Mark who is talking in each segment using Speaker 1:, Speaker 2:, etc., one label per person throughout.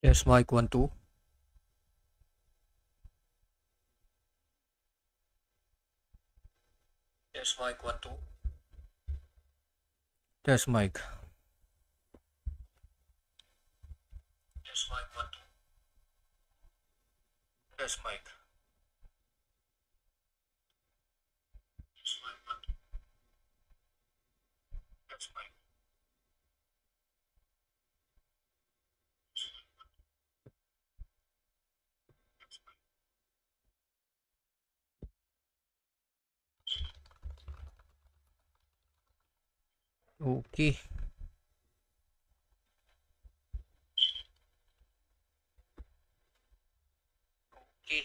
Speaker 1: Yes, mic 1, 2. Yes, mic 1, 2. Test mic. Yes, mic 1, 2. Test mic. Yes, mic 1, 2. Test mic. Okay. Okay.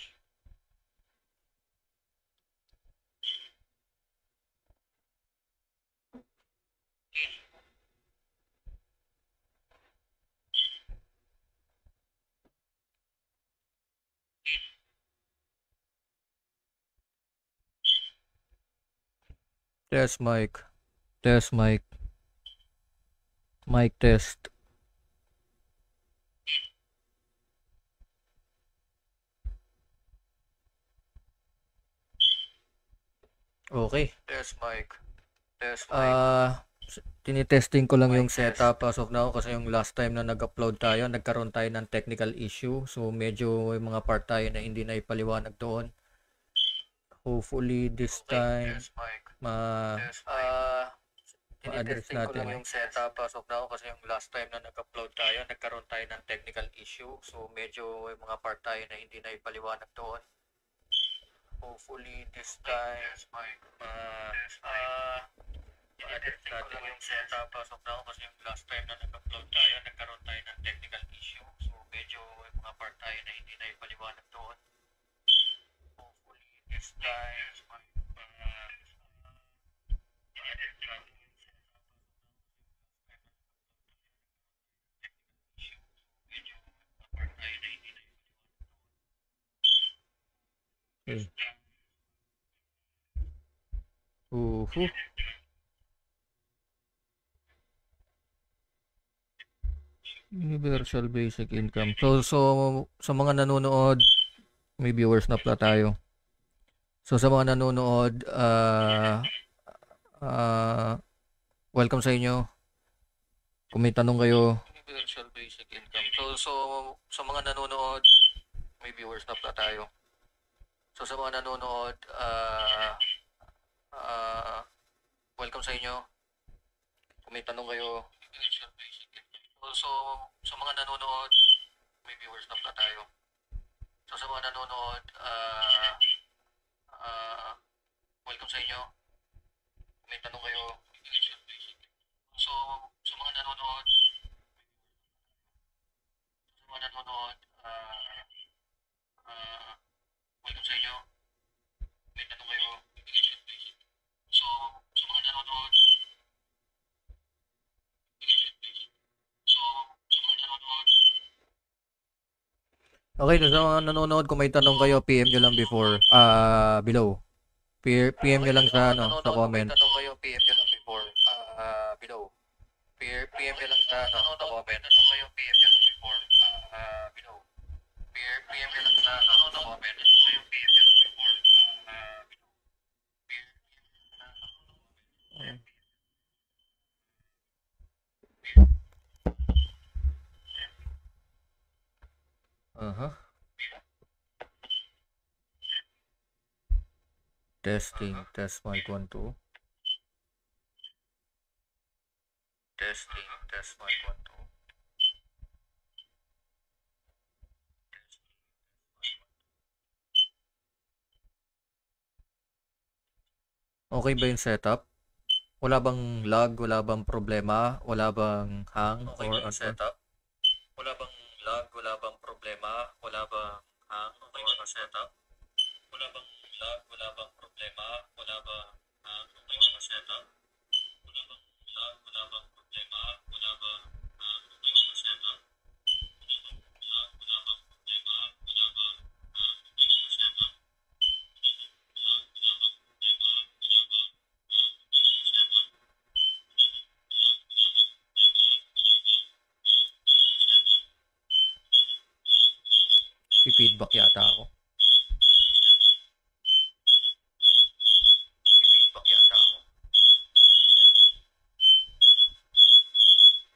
Speaker 1: Test mic. Test mic. Mic test. Okay. Test mic. Test mic. Tinitesting ko lang yung setup as of now kasi yung last time na nag-upload tayo, nagkaroon tayo ng technical issue. So medyo may mga part tayo na hindi na ipaliwanag doon. Hopefully this time ma-address natin yung setup as of now kasi yung last time na nag-upload tayo, nagkaroon tayo ng technical issue. So medyo may mga part tayo na hindi na ipaliwanag doon. Hopefully this time ma-address natin yung setup as of now kasi yung last time na nag-upload tayo, nagkaroon tayo ng technical issue. So medyo may mga part tayo na hindi na ipaliwanag doon. Hopefully this time ma-address natin yung issue. Medyo may mga part tayo na hindi na ipaliwanag. Uhu. Universal basic income. So sa mga nanonood, may viewers na pala tayo. So sa mga nanonood, welcome sa inyo. Kung may tanong kayo, universal basic income. So sa mga nanonood, may viewers na pala tayo. So sa mga nanonood, welcome sa inyo. Kung may tanong kayo, universal basic income. So sa mga nanonood, may viewers na pala tayo. So sa mga nanonood, welcome sa inyo. Kung may tanong kayo, so sa mga nanonood, welcome sa inyo. Kung may tanong kayo, so sa mga nanonood, so sa mga nanonood. Okay, so sa mga nanonood, kung may tanong kayo, PM nyo lang before, below. PM nyo lang sa, ano, sa comment. Kung may tanong kayo, PM nyo lang before, below. PM nyo lang sa, ano, sa comment. Kung tanong kayo, PM nyo lang before, below. PM nyo lang sa, ano, sa comment. Kung kayo, PM nyo lang before, below. Uh-huh. Testing, test mic 1, 2. Testing, test mic 1, 2. Okay ba yung setup? Wala bang lag? Wala bang problema? Wala bang hang? Okay ba yung setup? Wala bang lag? Wala bang problema? Wala bang hang? Okay ba yung setup? Wala bang lag? Wala bang problema? Wala bang hang? Okay ba yung setup? Wala bang lag? Wala bang problema? Wala bang hang? Okay ba yung setup? Wala bang lag? Wala bang problema? Wala bang hang? Okay ba yung setup? Nagpi-feedback yata ako. Nagpi-feedback yata ako.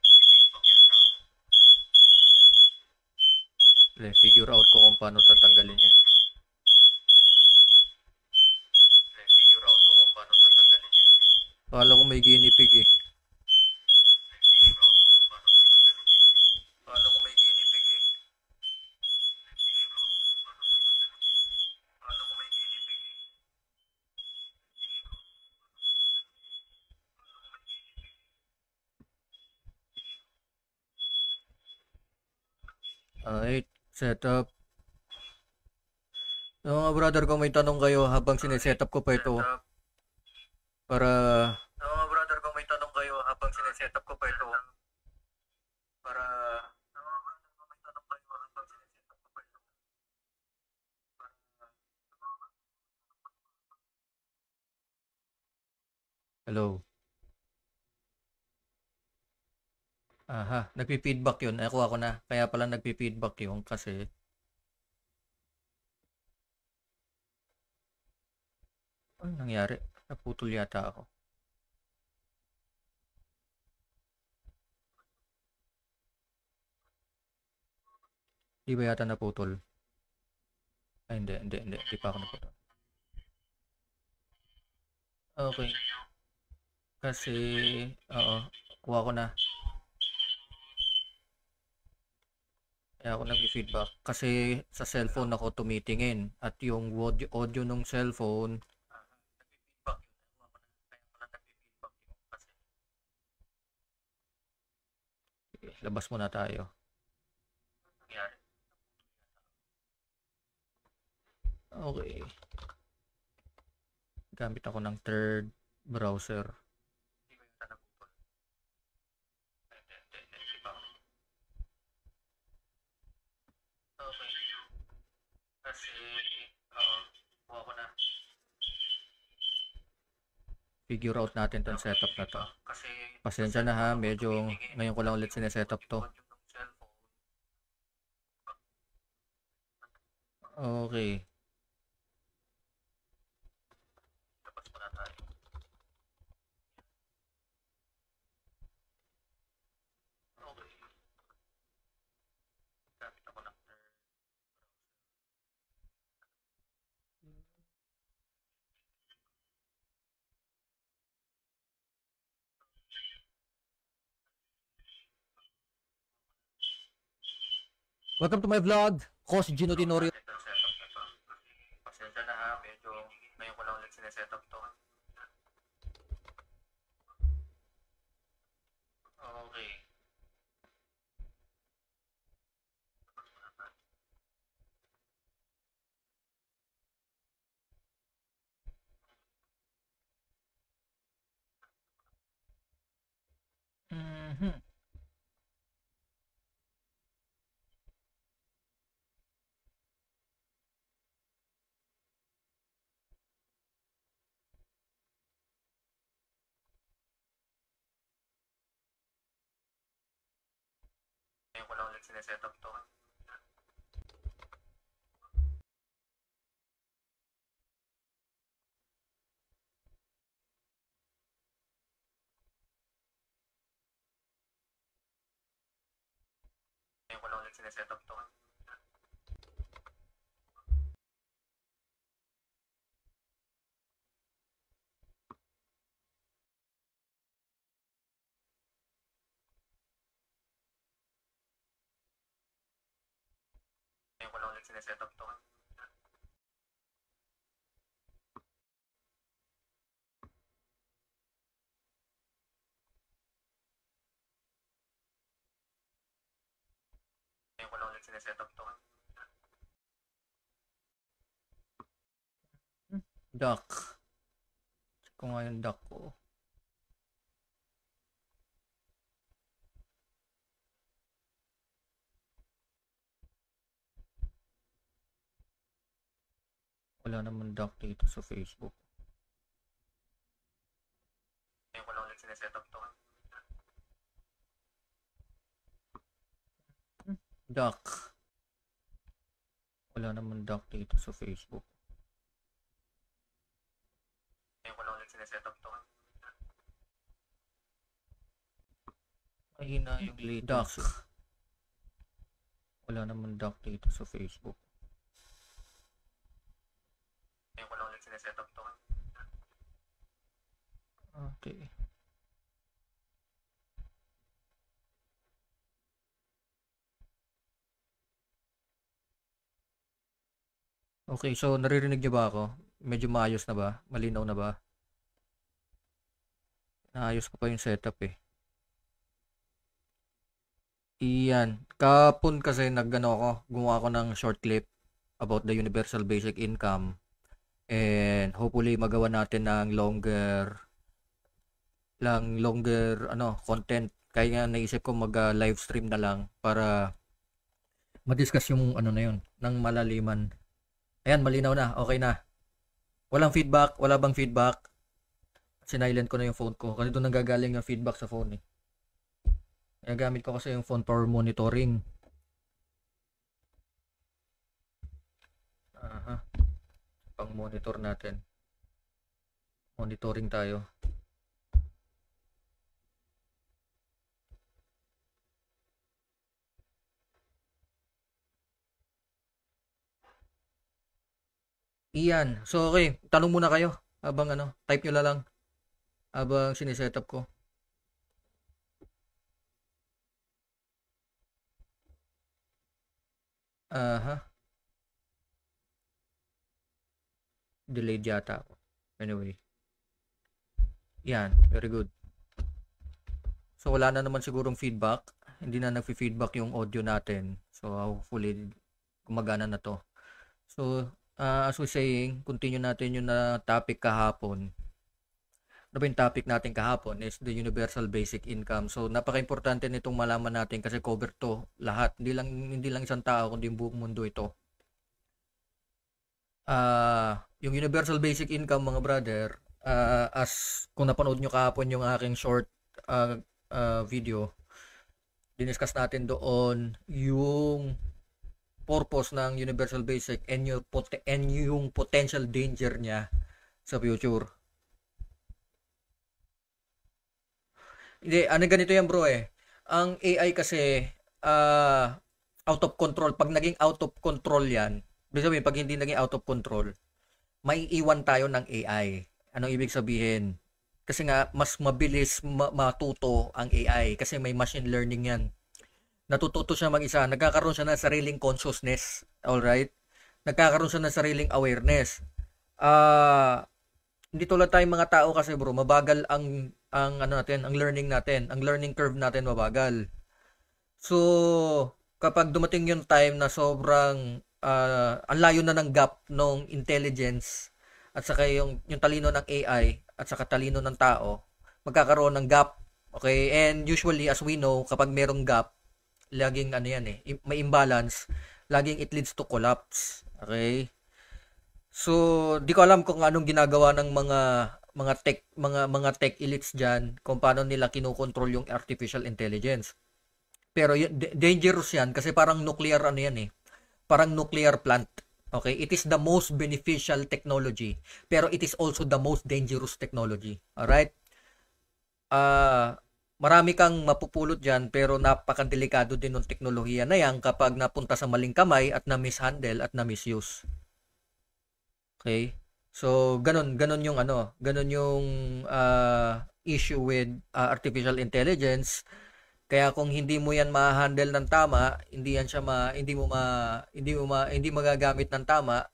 Speaker 1: Nagpi-feedback yata ako. Figure out ko kung paano tatanggalin yan. Figure out ko kung paano tatanggalin yan. Kala ko may guinea pig eh. Figure out ko kung paano tatanggalin yan. Kala ko may guinea pig eh. Figure out ko kung paano tatanggalin yan. Kala ko may guinea pig eh. Alright, setup. So, mga brother, kung may tanong kayo habang sinesetup ko pa ito, para... So, mga brother, kung may tanong kayo habang sinesetup ko pa ito, para... So, mga brother, kung may tanong kayo habang sinesetup ko pa ito, Hello. Aha, nagpi-feedback yun. Ako na. Kaya pala nagpi-feedback yun kasi... Ano nangyari? Naputol yata ako. Di ba yata naputol? Ay, hindi. Di pa ako naputol. Okay. Kasi, oo, kuha ko na. Kaya ako nag-feedback. Kasi sa cellphone ako tumitingin. At yung audio ng cellphone, nag-feedback yun. Kaya pala nag-feedback yun. Kasi, labas muna tayo. Nangyari. Okay. Gamit ako ng third browser. Hindi ba yata naputol? Hindi pa ako. Okay. Kasi, oo, kuha ko na. Figure out natin tong setup na to. Pasensya na ha, medyo ngayon ko lang ulit sinesetup to. Okay. Tapos muna tayo. Okay. Gamit ako ng Welcome to my vlog, Coach Gino Tenorio. Pasensya na ha, medyo ngayon ko lang ulit sinesetup to. Okay. Mhm. Ngayon ko lang ulit sinesetup to. Ngayon ko lang ulit sinesetup to. Ngayon ko lang ulit sinesetup to. Ngayon ko lang ulit sinesetup to. Duck. Check ko nga yung duck ko. Wala naman duck dito sa Facebook. Ngayon ko lang ulit sinesetup to. Duck. Wala naman doc dito sa Facebook. Ngayon ko lang ulit sineset up to. Mahina yung latency. Wala naman doc dito sa Facebook. Ngayon ko lang ulit sineset up to. Okay. Okay, so naririnig niyo ba ako? Medyo maayos na ba? Malinaw na ba? Naayos ko pa yung setup eh. Iyan. Kapon kasi gumawa ko ng short clip about the universal basic income. And hopefully magawa natin ng longer content. Kaya nga naisip ko live stream na lang para ma-discuss yung ano na yun ng malaliman. Ayan, malinaw na. Okay na. Walang feedback. Wala bang feedback? Sinilent ko na yung phone ko. Kasi doon nanggagaling yung feedback sa phone eh. Gamit ko kasi yung phone for monitoring. Aha. Pang monitor natin. Monitoring tayo. Iyan. So okay, tanong muna kayo habang type nyo lang habang siniset up ko. Aha. Delayed yata ako. Anyway. Yan, very good. So wala na naman sigurong feedback. Hindi na nagfi-feedback yung audio natin. So hopefully gumagana na to. So as we saying, continue natin yung topic kahapon. Ano ba yung topic natin kahapon is the universal basic income. So napaka-importante nitong malaman natin kasi cover to lahat. Hindi lang isang tao kundi buong mundo ito. Yung universal basic income mga brother, as kung napanood nyo kahapon yung aking short video, diniscuss natin doon yung purpose ng universal basic and yung potential danger niya sa future. Hindi, ganito yan bro eh. Ang AI kasi out of control. Pag naging out of control yan, ibig sabihin, pag hindi naging out of control, may iwan tayo ng AI. Anong ibig sabihin? Kasi nga, mas mabilis matuto ang AI kasi may machine learning yan. Natututo siya mag-isa. Nagkakaroon siya ng sariling consciousness. Alright? Nagkakaroon siya ng sariling awareness. Hindi tulad tayong mga tao kasi bro, mabagal ang learning natin. Ang learning curve natin mabagal. So, kapag dumating yung time na sobrang ang layo na ng gap ng intelligence at saka yung talino ng AI at saka talino ng tao, magkakaroon ng gap. Okay? And usually, as we know, kapag merong gap, laging may imbalance, laging it leads to collapse. Okay? So, di ko alam kung anong ginagawa ng mga tech elites diyan kung paano nila kinokontrol yung artificial intelligence. Pero dangerous yan kasi parang nuclear yan eh. Parang nuclear plant. Okay? It is the most beneficial technology, pero it is also the most dangerous technology. Alright? Marami kang mapupulot dyan, pero napakadelikado din ng teknolohiya na yan kapag napunta sa maling kamay at na-mishandle at na-misuse. Okay? So, ganun yung issue with artificial intelligence. Kaya kung hindi mo yan ma-handle ng tama, hindi magagamit ng tama,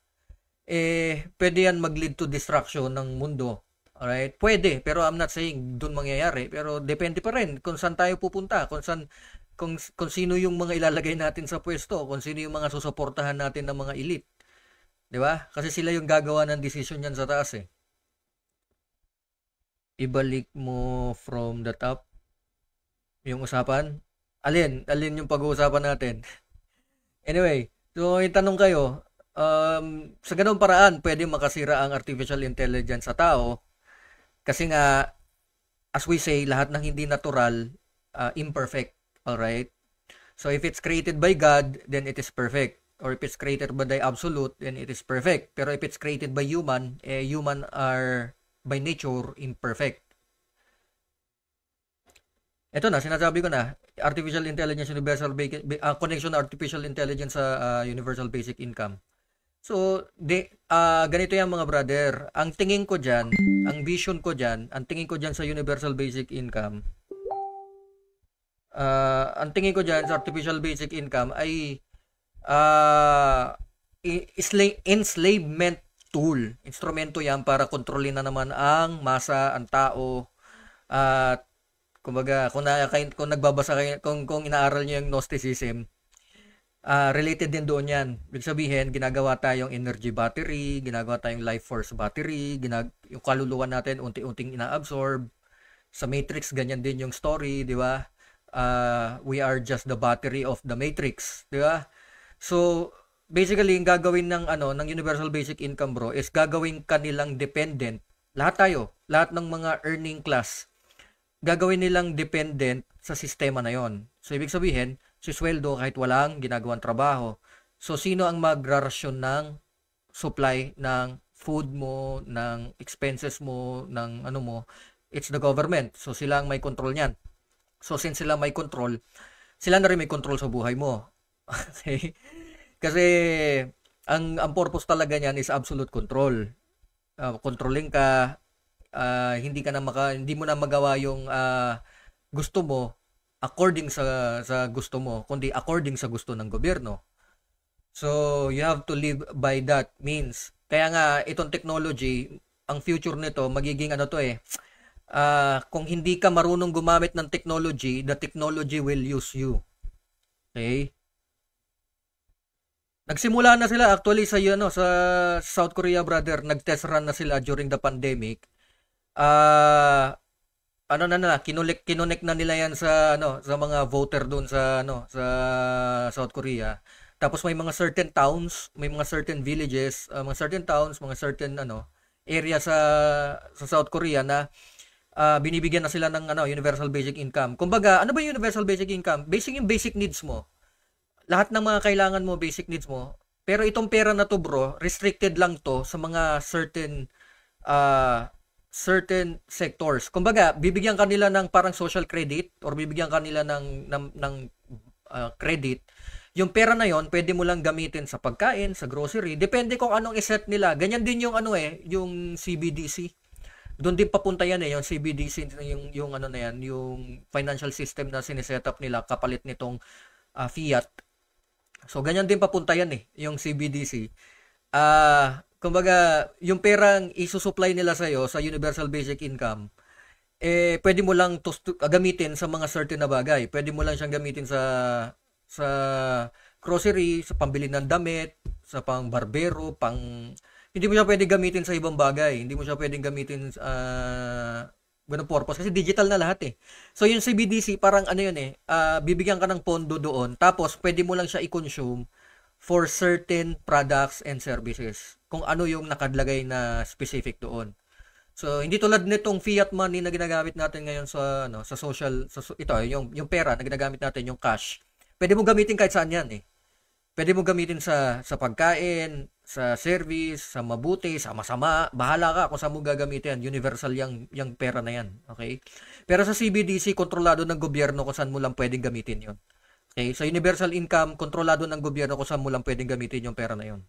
Speaker 1: pwede yan mag-lead to destruction ng mundo. Alright? Pwede, pero I'm not saying doon mangyayari, pero depende pa rin kung saan tayo pupunta, kung sino yung mga ilalagay natin sa pwesto, kung sino yung mga susuportahan natin ng mga elite. 'Di ba? Kasi sila yung gagawa ng decision yan sa taas eh. Ibalik mo from the top yung usapan. Alin yung pag-uusapan natin? Anyway, so yung tanong kayo, sa ganung paraan pwede makasira ang artificial intelligence sa tao kasi nga as we say, lahat ng hindi natural imperfect. Alright? So if it's created by God, then it is perfect. or if it's created by the absolute, then it is perfect. Pero if it's created by human, human are by nature imperfect. Ito na, sinasabi ko na, artificial intelligence, connection na artificial intelligence sa universal basic income. So, ganito yan mga brother. Ang tingin ko dyan, ang vision ko dyan, ang tingin ko dyan sa universal basic income, ang tingin ko dyan sa artificial basic income ay enslavement tool. Instrumento yan para kontrolin na naman ang masa, ang tao, at kumbaga, kung nagbabasa kayo, kung inaaral niyo yung Gnosticism, related din doon yan. Ibig sabihin, ginagawa tayong energy battery, ginagawa tayong life force battery, yung kaluluwa natin unti-unting inaabsorb. Sa Matrix, ganyan din yung story, di ba? We are just the battery of the Matrix, di ba? So, basically, yung gagawin ng Universal Basic Income, bro, is gagawin kanilang dependent. Lahat tayo, lahat ng mga earning class, gagawin nilang dependent sa sistema na yon. So, ibig sabihin, sweldo kahit walang ginagawang trabaho. So, sino ang magrarasyon ng supply ng food mo, ng expenses mo, ng ano mo? It's the government. So, sila ang may control niyan. So, since sila may control, sila na rin may control sa buhay mo. Okay? Kasi, ang purpose talaga niyan is absolute control. Controlling ka, hindi mo na magawa yung gusto mo according sa gusto mo, kundi according sa gusto ng gobyerno. So, you have to live by that means. Kaya nga, itong technology, ang future nito, magiging kung hindi ka marunong gumamit ng technology, the technology will use you. Okay? Nagsimula na sila actually sa South Korea, brother. Nag-test run na sila during the pandemic. Kinonek na nila yan sa mga voter doon sa South Korea. Tapos may mga certain towns, may mga certain villages, mga certain towns, mga certain area sa South Korea na binibigyan na sila ng universal basic income. Kumbaga, ano ba yung universal basic income? Yung basic needs mo. Lahat ng mga kailangan mo, basic needs mo. Pero itong pera na to, bro, restricted lang to sa mga certain sectors. Kumbaga, bibigyan kanila ng parang social credit or bibigyan kanila ng credit. Yung pera na yon, pwede mo lang gamitin sa pagkain, sa grocery, depende kung anong iset nila. Ganyan din yung yung CBDC. Doon din papunta yan yung CBDC, yung yung financial system na siniset up nila kapalit nitong fiat. So ganyan din papunta yan yung CBDC. Kumbaga, yung perang isusupply nila sa'yo sa Universal Basic Income, pwede mo lang gamitin sa mga certain na bagay. Pwede mo lang siyang gamitin sa grocery, sa pambili ng damit, sa pang barbero, hindi mo siya pwede gamitin sa ibang bagay. Hindi mo siya pwedeng gamitin ganung purpose kasi digital na lahat So yung CBDC parang bibigyan ka ng pondo doon, tapos pwede mo lang siya i-consume for certain products and services. Kung ano yung nakadlagay na specific doon. So, hindi tulad nitong fiat money na ginagamit natin ngayon sa yung pera na ginagamit natin, yung cash. Pwede mo gamitin kahit saan yan Pwede mo gamitin sa pagkain, sa service, sa mabuti, sa masama. Bahala ka kung saan mo gagamitin. Universal yung pera na yan. Okay? Pero sa CBDC, kontrolado ng gobyerno kung saan mo lang pwedeng gamitin yon. Okay? Sa universal income, kontrolado ng gobyerno kung saan mo lang pwedeng gamitin yung pera na yon.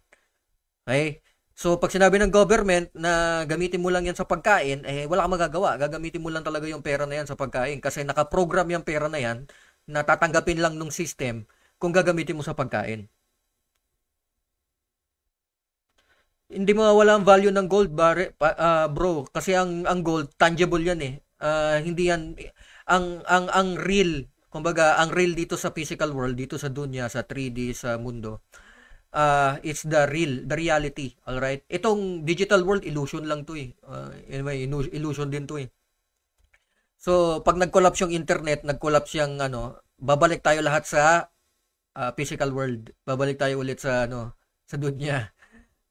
Speaker 1: Okay? So, pag sinabi ng government na gamitin mo lang yan sa pagkain, wala kang magagawa. Gagamitin mo lang talaga yung pera na yan sa pagkain kasi nakaprogram yung pera na yan na tatanggapin lang ng system kung gagamitin mo sa pagkain. Hindi mawawala ang value ng gold, bro. Kasi ang gold, tangible yan hindi yan, ang real, kumbaga, ang real dito sa physical world, dito sa dunya, sa 3D, sa mundo, it's the reality, alright? Itong digital world, illusion lang to anyway, illusion din to So, pag nag-collapse yung internet, nag-collapse yung babalik tayo lahat sa physical world. Babalik tayo ulit sa sa dunya.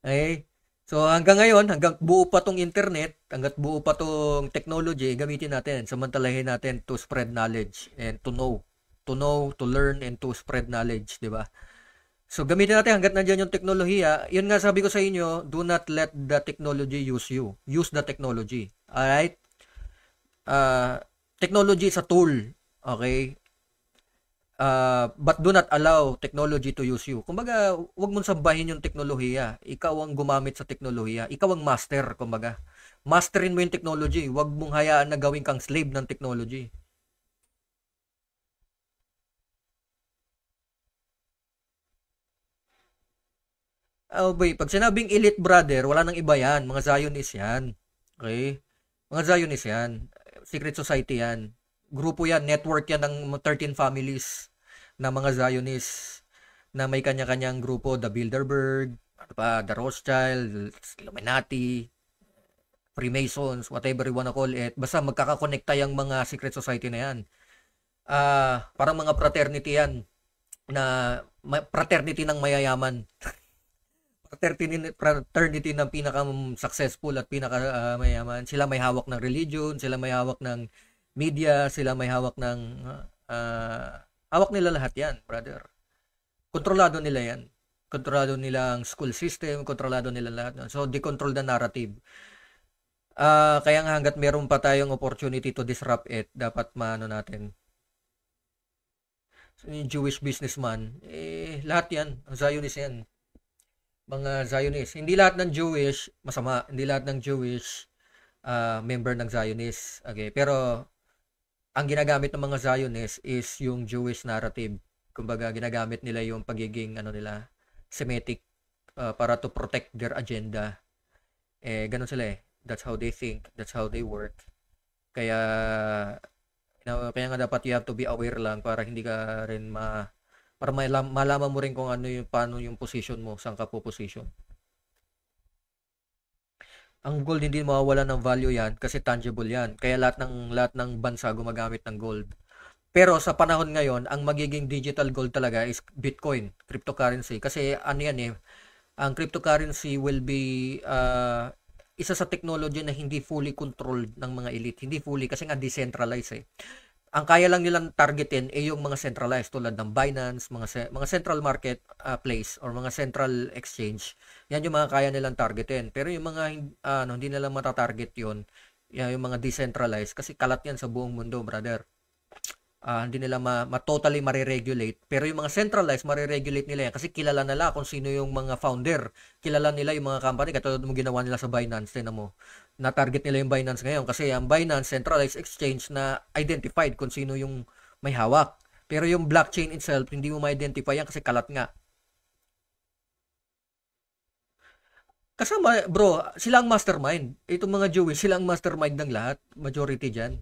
Speaker 1: Okay? So, hanggang ngayon, hanggang buo pa tong internet, hanggang buo pa tong technology, gamitin natin, samantalahin natin to spread knowledge and to know, to learn and to spread knowledge, di ba? So gamitin natin hangga't nandiyan yung teknolohiya. Yun nga sabi ko sa inyo, do not let the technology use you. Use the technology. Alright? Technology is a tool. Okay? But do not allow technology to use you. Kumbaga, wag mong sambahin yung teknolohiya. Ikaw ang gumamit sa teknolohiya. Ikaw ang master, kumbaga. Masterin mo yung technology. Wag mong hayaan na gawin kang slave ng technology. Oh, boy, pag sinabing elite brother, wala nang iba yan. Mga Zionist yan. Okay? Mga Zionist yan. Secret society yan. Grupo yan, network yan ng 13 families na mga Zionists na may kanya-kanyang grupo, the Bilderberg, ano pa, the Rothschild, Illuminati, Freemasons, whatever you wanna call it. Basta magkakakonekta yung mga secret society na yan. Parang mga fraternity yan na fraternity ng mayayaman. Fraternity ng pinaka-successful at pinaka-mayaman. Sila may hawak ng religion, sila may hawak ng media, sila may hawak ng hawak nila lahat yan, brother. Kontrolado nila yan. Kontrolado nila ang school system, kontrolado nila lahat. So, they control the narrative. Kaya nga hanggat meron pa tayong opportunity to disrupt it, dapat maano natin. So, yung Jewish businessman, lahat yan, Zionist yan. Mga Zionist. Hindi lahat ng Jewish, masama. Hindi lahat ng Jewish member ng Zionist. Okay, pero ang ginagamit ng mga Zionist is yung Jewish narrative. Kumbaga, ginagamit nila yung pagiging nila, Semitic para to protect their agenda. Ganun sila eh. That's how they think. That's how they work. Kaya, kaya nga dapat you have to be aware lang para hindi ka rin para malaman mo rin kung ano yung paano yung position mo, saan ka po position. Ang gold hindi mawawala ng value yan kasi tangible yan. Kaya lahat ng bansa gumagamit ng gold. Pero sa panahon ngayon, ang magiging digital gold talaga is Bitcoin, cryptocurrency. Kasi ano yan eh, ang cryptocurrency will be isa sa technology na hindi fully controlled ng mga elite. Hindi fully kasi nga decentralized eh. Ang kaya lang nilang targetin ay yung mga centralized tulad ng Binance, mga central market place or mga central exchange. Yan yung mga kaya nilang targetin. Pero yung mga hindi nila matatarget yun, yung mga decentralized kasi kalat yan sa buong mundo, brother. Hindi nila totally mariregulate. Pero yung mga centralized, mariregulate nila yan kasi kilala nila kung sino yung mga founder. Kilala nila yung mga company katulad mo ginawa nila sa Binance. Tinan mo, na-target nila yung Binance ngayon kasi ang Binance, centralized exchange na identified kung sino yung may hawak. Pero yung blockchain itself, hindi mo ma-identify yan kasi kalat nga. Kasama, bro, sila ang mastermind. Itong mga Jewish, sila ang mastermind ng lahat. Majority dyan.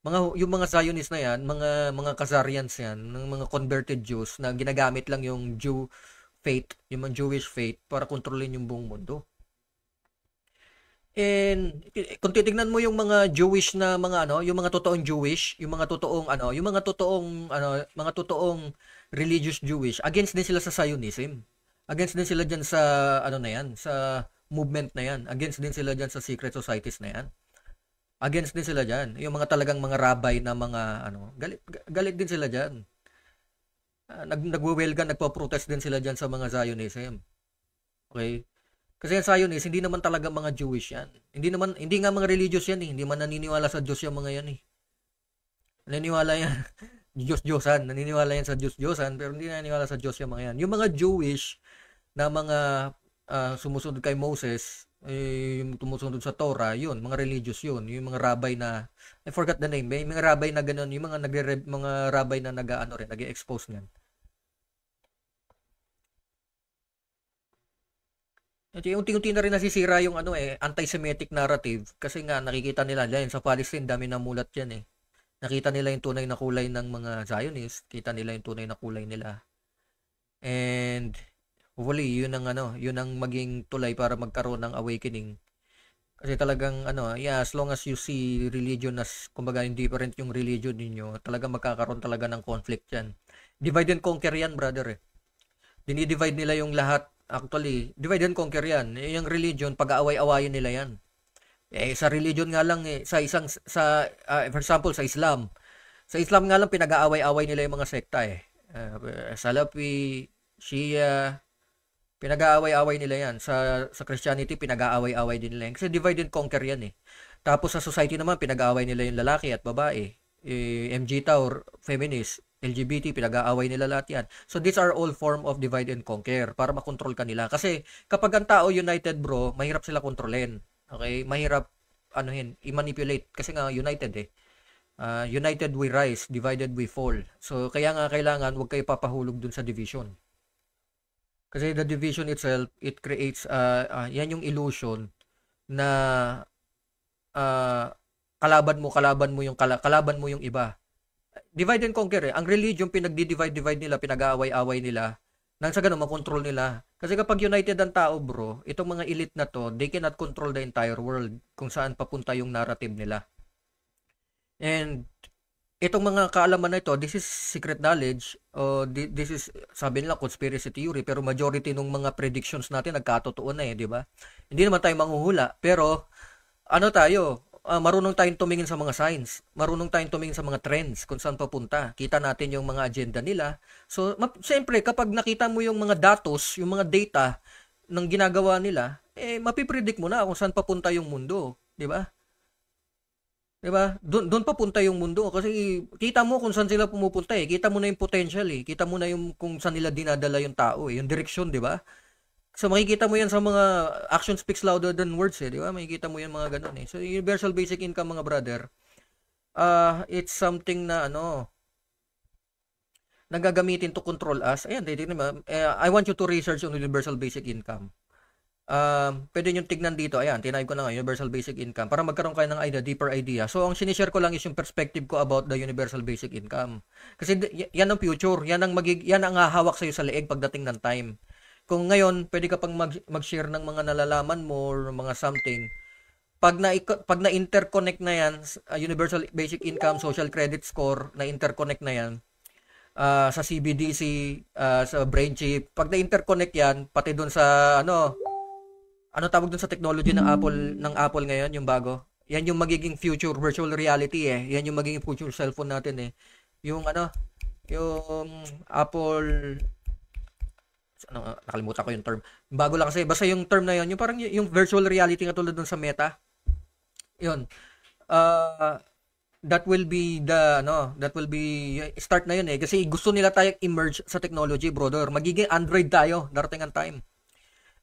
Speaker 1: Yung mga Zionists na yan, mga Khazarians yan, ng mga converted Jews na ginagamit lang yung Jew faith, yung mga Jewish faith para kontrolin yung buong mundo. And kung titingnan mo yung mga Jewish na mga yung mga totoong Jewish, yung mga totoong mga totoong religious Jewish, against din sila sa Zionism. Against din sila diyan sa na yan, sa movement na yan. Against din sila diyan sa secret societies na yan. Against din sila diyan. Yung mga talagang mga rabbi na mga galit din sila diyan. Nagwe-welcome, nagpo-protest din sila diyan sa mga Zionism. Okay? Kasi ang Zionist, hindi naman talaga mga Jewish yan. Hindi nga mga religious yan eh. Hindi man naniniwala sa Diyos yung mga yan eh. Naniniwala yan. Diyos-Diyosan. Naniniwala yan sa Diyos-Diyosan, pero hindi naniniwala sa Diyos yung mga yan. Yung mga Jewish na mga sumusunod kay Moses, yung tumusunod sa Torah, yun, mga religious yun. Yung mga rabbi na, I forgot the name, may mga rabbi na ganun, yung mga rabbi na nag-expose niyan. At unti-unti na rin nasisira yung anti-Semitic narrative kasi nga nakikita nila yan sa Palestine, dami na mulat yan eh. Nakita nila yung tunay na kulay ng mga Zionists, kita nila yung tunay na kulay nila. And hopefully yun ang maging tulay para magkaroon ng awakening. Kasi talagang as long as you see religion as kumbaga indifferent yung religion ninyo, talaga magkakaroon talaga ng conflict yan. Divide and conquer yan, brother eh. Dinidivide nila yung lahat. Actually, divide and conquer yan. Yung religion, pag-aaway-awayin nila yan. Sa religion nga lang for example, sa Islam. Sa Islam nga lang pinag-aaway-away nila yung mga sekta eh. Salafi, Shia, pinag-aaway-away nila yan. Sa Christianity, pinag-aaway-away din nila yan. Kasi divide and conquer yan eh. Tapos sa society naman, pinag-aaway nila yung lalaki at babae. MG Tower, feminist, LGBT, pinag-aaway nila lahat yan. So these are all form of divide and conquer para makontrol ka nila. Kasi kapag ang tao united bro, mahirap sila kontrolin. Okay? Mahirap i-manipulate. Kasi nga united eh. United we rise, divided we fall. So kaya nga kailangan huwag kayo papahulog dun sa division. Kasi the division itself, it creates, yan yung illusion na kalaban mo yung iba. Divide and conquer eh. Ang religion, pinagdi-divide nila, pinag-aaway-away nila, nang sa ganun, makontrol nila. Kasi kapag united ang tao, bro, itong mga elite na to, they cannot control the entire world kung saan papunta yung narrative nila. And itong mga kaalaman na ito, this is secret knowledge, this is, sabi nila, conspiracy theory, pero majority ng mga predictions natin nagkatotoo na eh, di ba? Hindi naman tayo manghuhula, pero marunong tayong tumingin sa mga signs, marunong tayong tumingin sa mga trends, kung saan papunta. Kita natin yung mga agenda nila. So, siyempre, kapag nakita mo yung mga datos, yung mga data ng ginagawa nila, mapipredict mo na kung saan papunta yung mundo, di ba? 'Di ba? Doon papunta yung mundo kasi kita mo kung saan sila pumupunta eh. Kita mo na yung potential eh. Kita mo na yung kung saan nila dinadala yung tao eh, yung direksyon, 'di ba? So makikita mo yan sa mga action speaks louder than words eh, 'di ba? Makikita mo yan mga ganun eh. So universal basic income mga brother, it's something na nagagamitin to control us. Ayan, titignan mo. I want you to research on universal basic income. Pwede nyo tignan dito. Ayan, tinayip ko na nga, universal basic income. Para magkaroon kayo ng deeper idea. So, ang sinishare ko lang is yung perspective ko about the universal basic income. Kasi yan ang future. Yan ang hahawak sa'yo sa leeg pagdating ng time. Kung ngayon, pwede ka pang mag-share ng mga nalalaman mo or mga something. Pag na-interconnect na yan, universal basic income, social credit score, na-interconnect na yan, sa CBDC, sa brain chip, pag na-interconnect yan, pati dun sa ano tawag dun sa technology ng Apple ngayon, yung bago. Yan yung magiging future virtual reality eh. Yan yung magiging future cellphone natin eh. Yung yung Apple nakalimutan ko yung term. Bago lang kasi basta yung term na yun, yung parang yung virtual reality nga tulad dun sa Meta. Yun. That will be start na yun eh kasi gusto nila tayong emerge sa technology, brother. Magiging Android tayo darating ang time.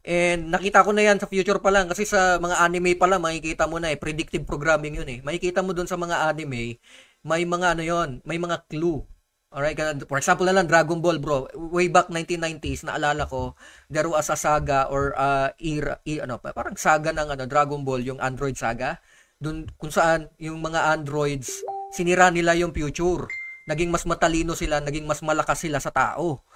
Speaker 1: And nakita ko na yan sa future pa lang kasi sa mga anime pa lang makikita mo na predictive programming yun eh. Makikita mo doon sa mga anime, may mga may mga clue. Alright, for example na lang Dragon Ball bro, way back 1990s naalala ko, there was a saga or parang saga ng Dragon Ball, yung Android saga. Doon kung saan yung mga androids sinira nila yung future. Naging mas matalino sila, naging mas malakas sila sa tao.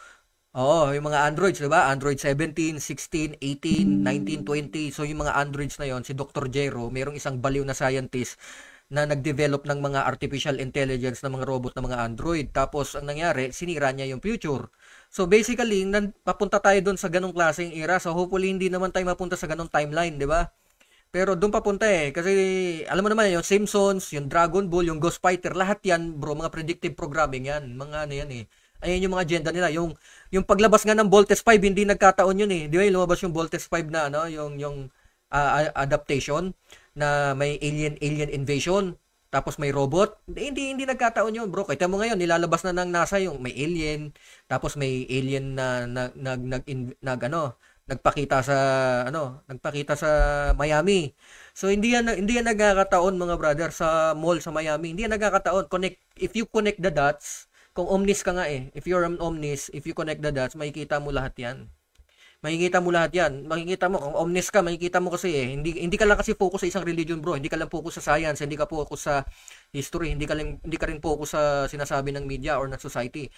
Speaker 1: Oo, yung mga Androids, 'di ba? Android 17, 16, 18, 19, 20. So yung mga Androids na 'yon, si Dr. Jero, mayroong isang baliw na scientist na nag-develop ng mga artificial intelligence na mga robot na mga Android. Tapos ang nangyari, sinira niya yung future. So basically, papunta tayo doon sa ganong klaseng era. So hopefully hindi naman tayo mapunta sa ganong timeline, 'di ba? Pero doon papunta eh. Kasi alam mo naman yung Simpsons, yung Dragon Ball, yung Ghost Fighter, lahat yan bro, mga predictive programming yan. Mga yan eh. Ayan yung mga agenda nila. Yung paglabas nga ng Voltes 5, hindi nagkataon yun eh. Di ba lumabas yung Voltes 5 na yung adaptation na may alien invasion, tapos may robot. Hindi nagkataon yun, bro. Kita mo ngayon, nilalabas na ng NASA yung may alien, tapos may alien na nagpakita sa Miami. So hindi yan nagkakataon mga brother sa mall sa Miami. Hindi yan nagkakataon. If you connect the dots, kung omnis ka nga eh, if you're an omnis, if you connect the dots, makikita mo lahat yan. Makikita mo lahat yan. Makikita mo, kung omnis ka, makikita mo kasi eh. Hindi ka lang kasi focus sa isang religion bro. Hindi ka lang focus sa science, hindi ka focus sa history, hindi ka rin focus sa sinasabi ng media or ng society.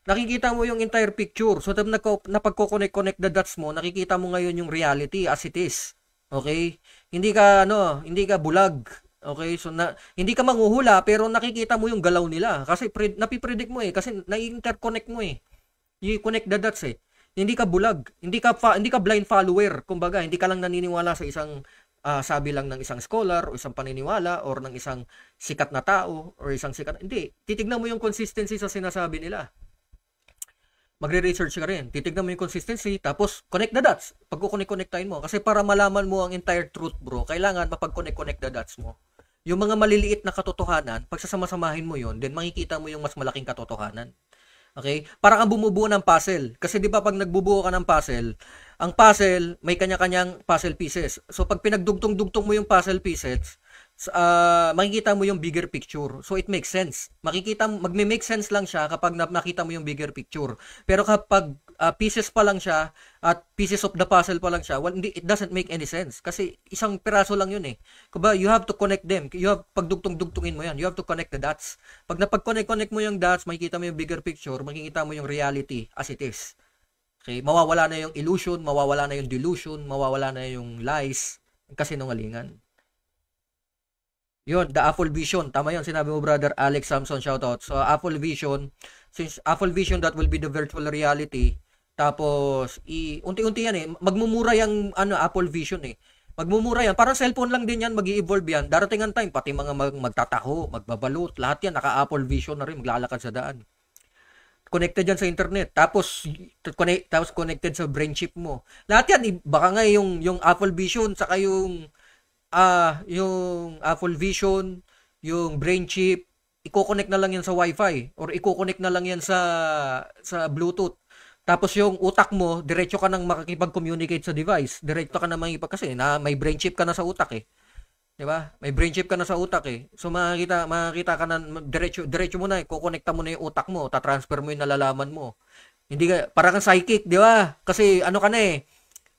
Speaker 1: Nakikita mo yung entire picture. So, napagko-connect the dots mo, nakikita mo ngayon yung reality as it is. Okay? Hindi ka bulag. Okay, so hindi ka manghuhula pero nakikita mo yung galaw nila kasi napipredict mo eh kasi na-interconnect mo eh. You connect the dots eh. Hindi ka bulag, hindi ka blind follower. Kumbaga, hindi ka lang naniniwala sa isang sabi lang ng isang scholar o isang paniniwala or ng isang sikat na tao or isang sikat. Hindi, titignan mo yung consistency sa sinasabi nila. magre-research ka rin. Titignan mo yung consistency, tapos connect the dots. Pag connect-connectahin mo. Kasi para malaman mo ang entire truth, bro, kailangan mapag-connect the dots mo. Yung mga maliliit na katotohanan, pag sasama-samahin mo yon, then makikita mo yung mas malaking katotohanan. Okay? Parang ang bumubuo ng puzzle. Kasi di ba pag nagbubuo ka ng puzzle, ang puzzle may kanya-kanyang puzzle pieces. So pag pinagdugtong-dugtong mo yung puzzle pieces, makikita mo yung bigger picture. So it makes sense. Magme-make sense lang siya kapag nakita mo yung bigger picture. Pero kapag pieces pa lang siya at pieces of the puzzle pa lang siya, well, it doesn't make any sense. Kasi isang piraso lang yun eh. Kuba, you have to connect them. Pagdugtong-dugtungin mo yan. You have to connect the dots. Pag napag-connect mo yung dots, makikita mo yung bigger picture, makikita mo yung reality as it is. Okay? Mawawala na yung illusion, mawawala na yung delusion, mawawala na yung lies, kasinungalingan. Yun, the Apple Vision. Tama yun, sinabi mo, brother Alex Samson, shoutout. So, Apple Vision, since Apple Vision, that will be the virtual reality. Tapos, unti-unti yan eh. Magmumura yung Apple Vision eh. Magmumura yan. Parang cellphone lang din yan, mag-i-evolve yan. Darating ang time, pati mga magtataho, magbabalot, lahat yan, naka-Apple Vision na rin, maglalakad sa daan. Connected yan sa internet. Tapos connected sa brain chip mo. Lahat yan, baka nga yung Apple Vision, saka yung Apple Vision, yung brain chip, i-connect na lang yan sa Wi-Fi or i-connect na lang yan sa Bluetooth. Tapos yung utak mo, diretso ka nang makikipag-communicate sa device. Diretso ka na kasi may brain chip ka na sa utak eh. 'Di ba? May brain chip ka na sa utak eh. So makikita ka na diretso mo na, i-connecta mo na yung utak mo, ta-transfer mo yung nalalaman mo. Hindi ka parang psychic, 'di ba? Kasi ano ka na eh,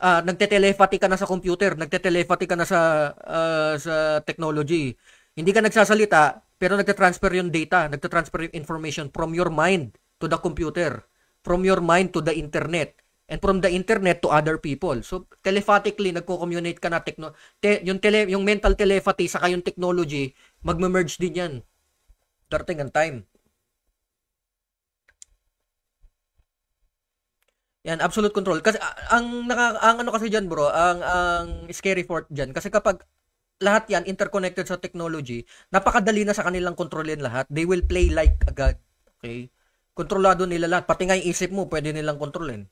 Speaker 1: nagte-telepathy ka na sa computer, nagte-telepathy ka na sa technology. Hindi ka nagsasalita, pero nagte-transfer yung data, nagte-transfer yung information from your mind to the computer, from your mind to the internet, and from the internet to other people. So telepathically nagko-communicate ka na yung mental telepathy saka yung technology, magme-merge din 'yan. Darating ang time. Yan, absolute control. Kasi ang ano kasi diyan, bro, ang scary part diyan kasi kapag lahat yan interconnected sa technology, napakadali na sa kanilang kontrolin lahat. They will play like a god. Okay? Kontrolado nila lahat. Pati nga yung isip mo, pwede nilang kontrolin.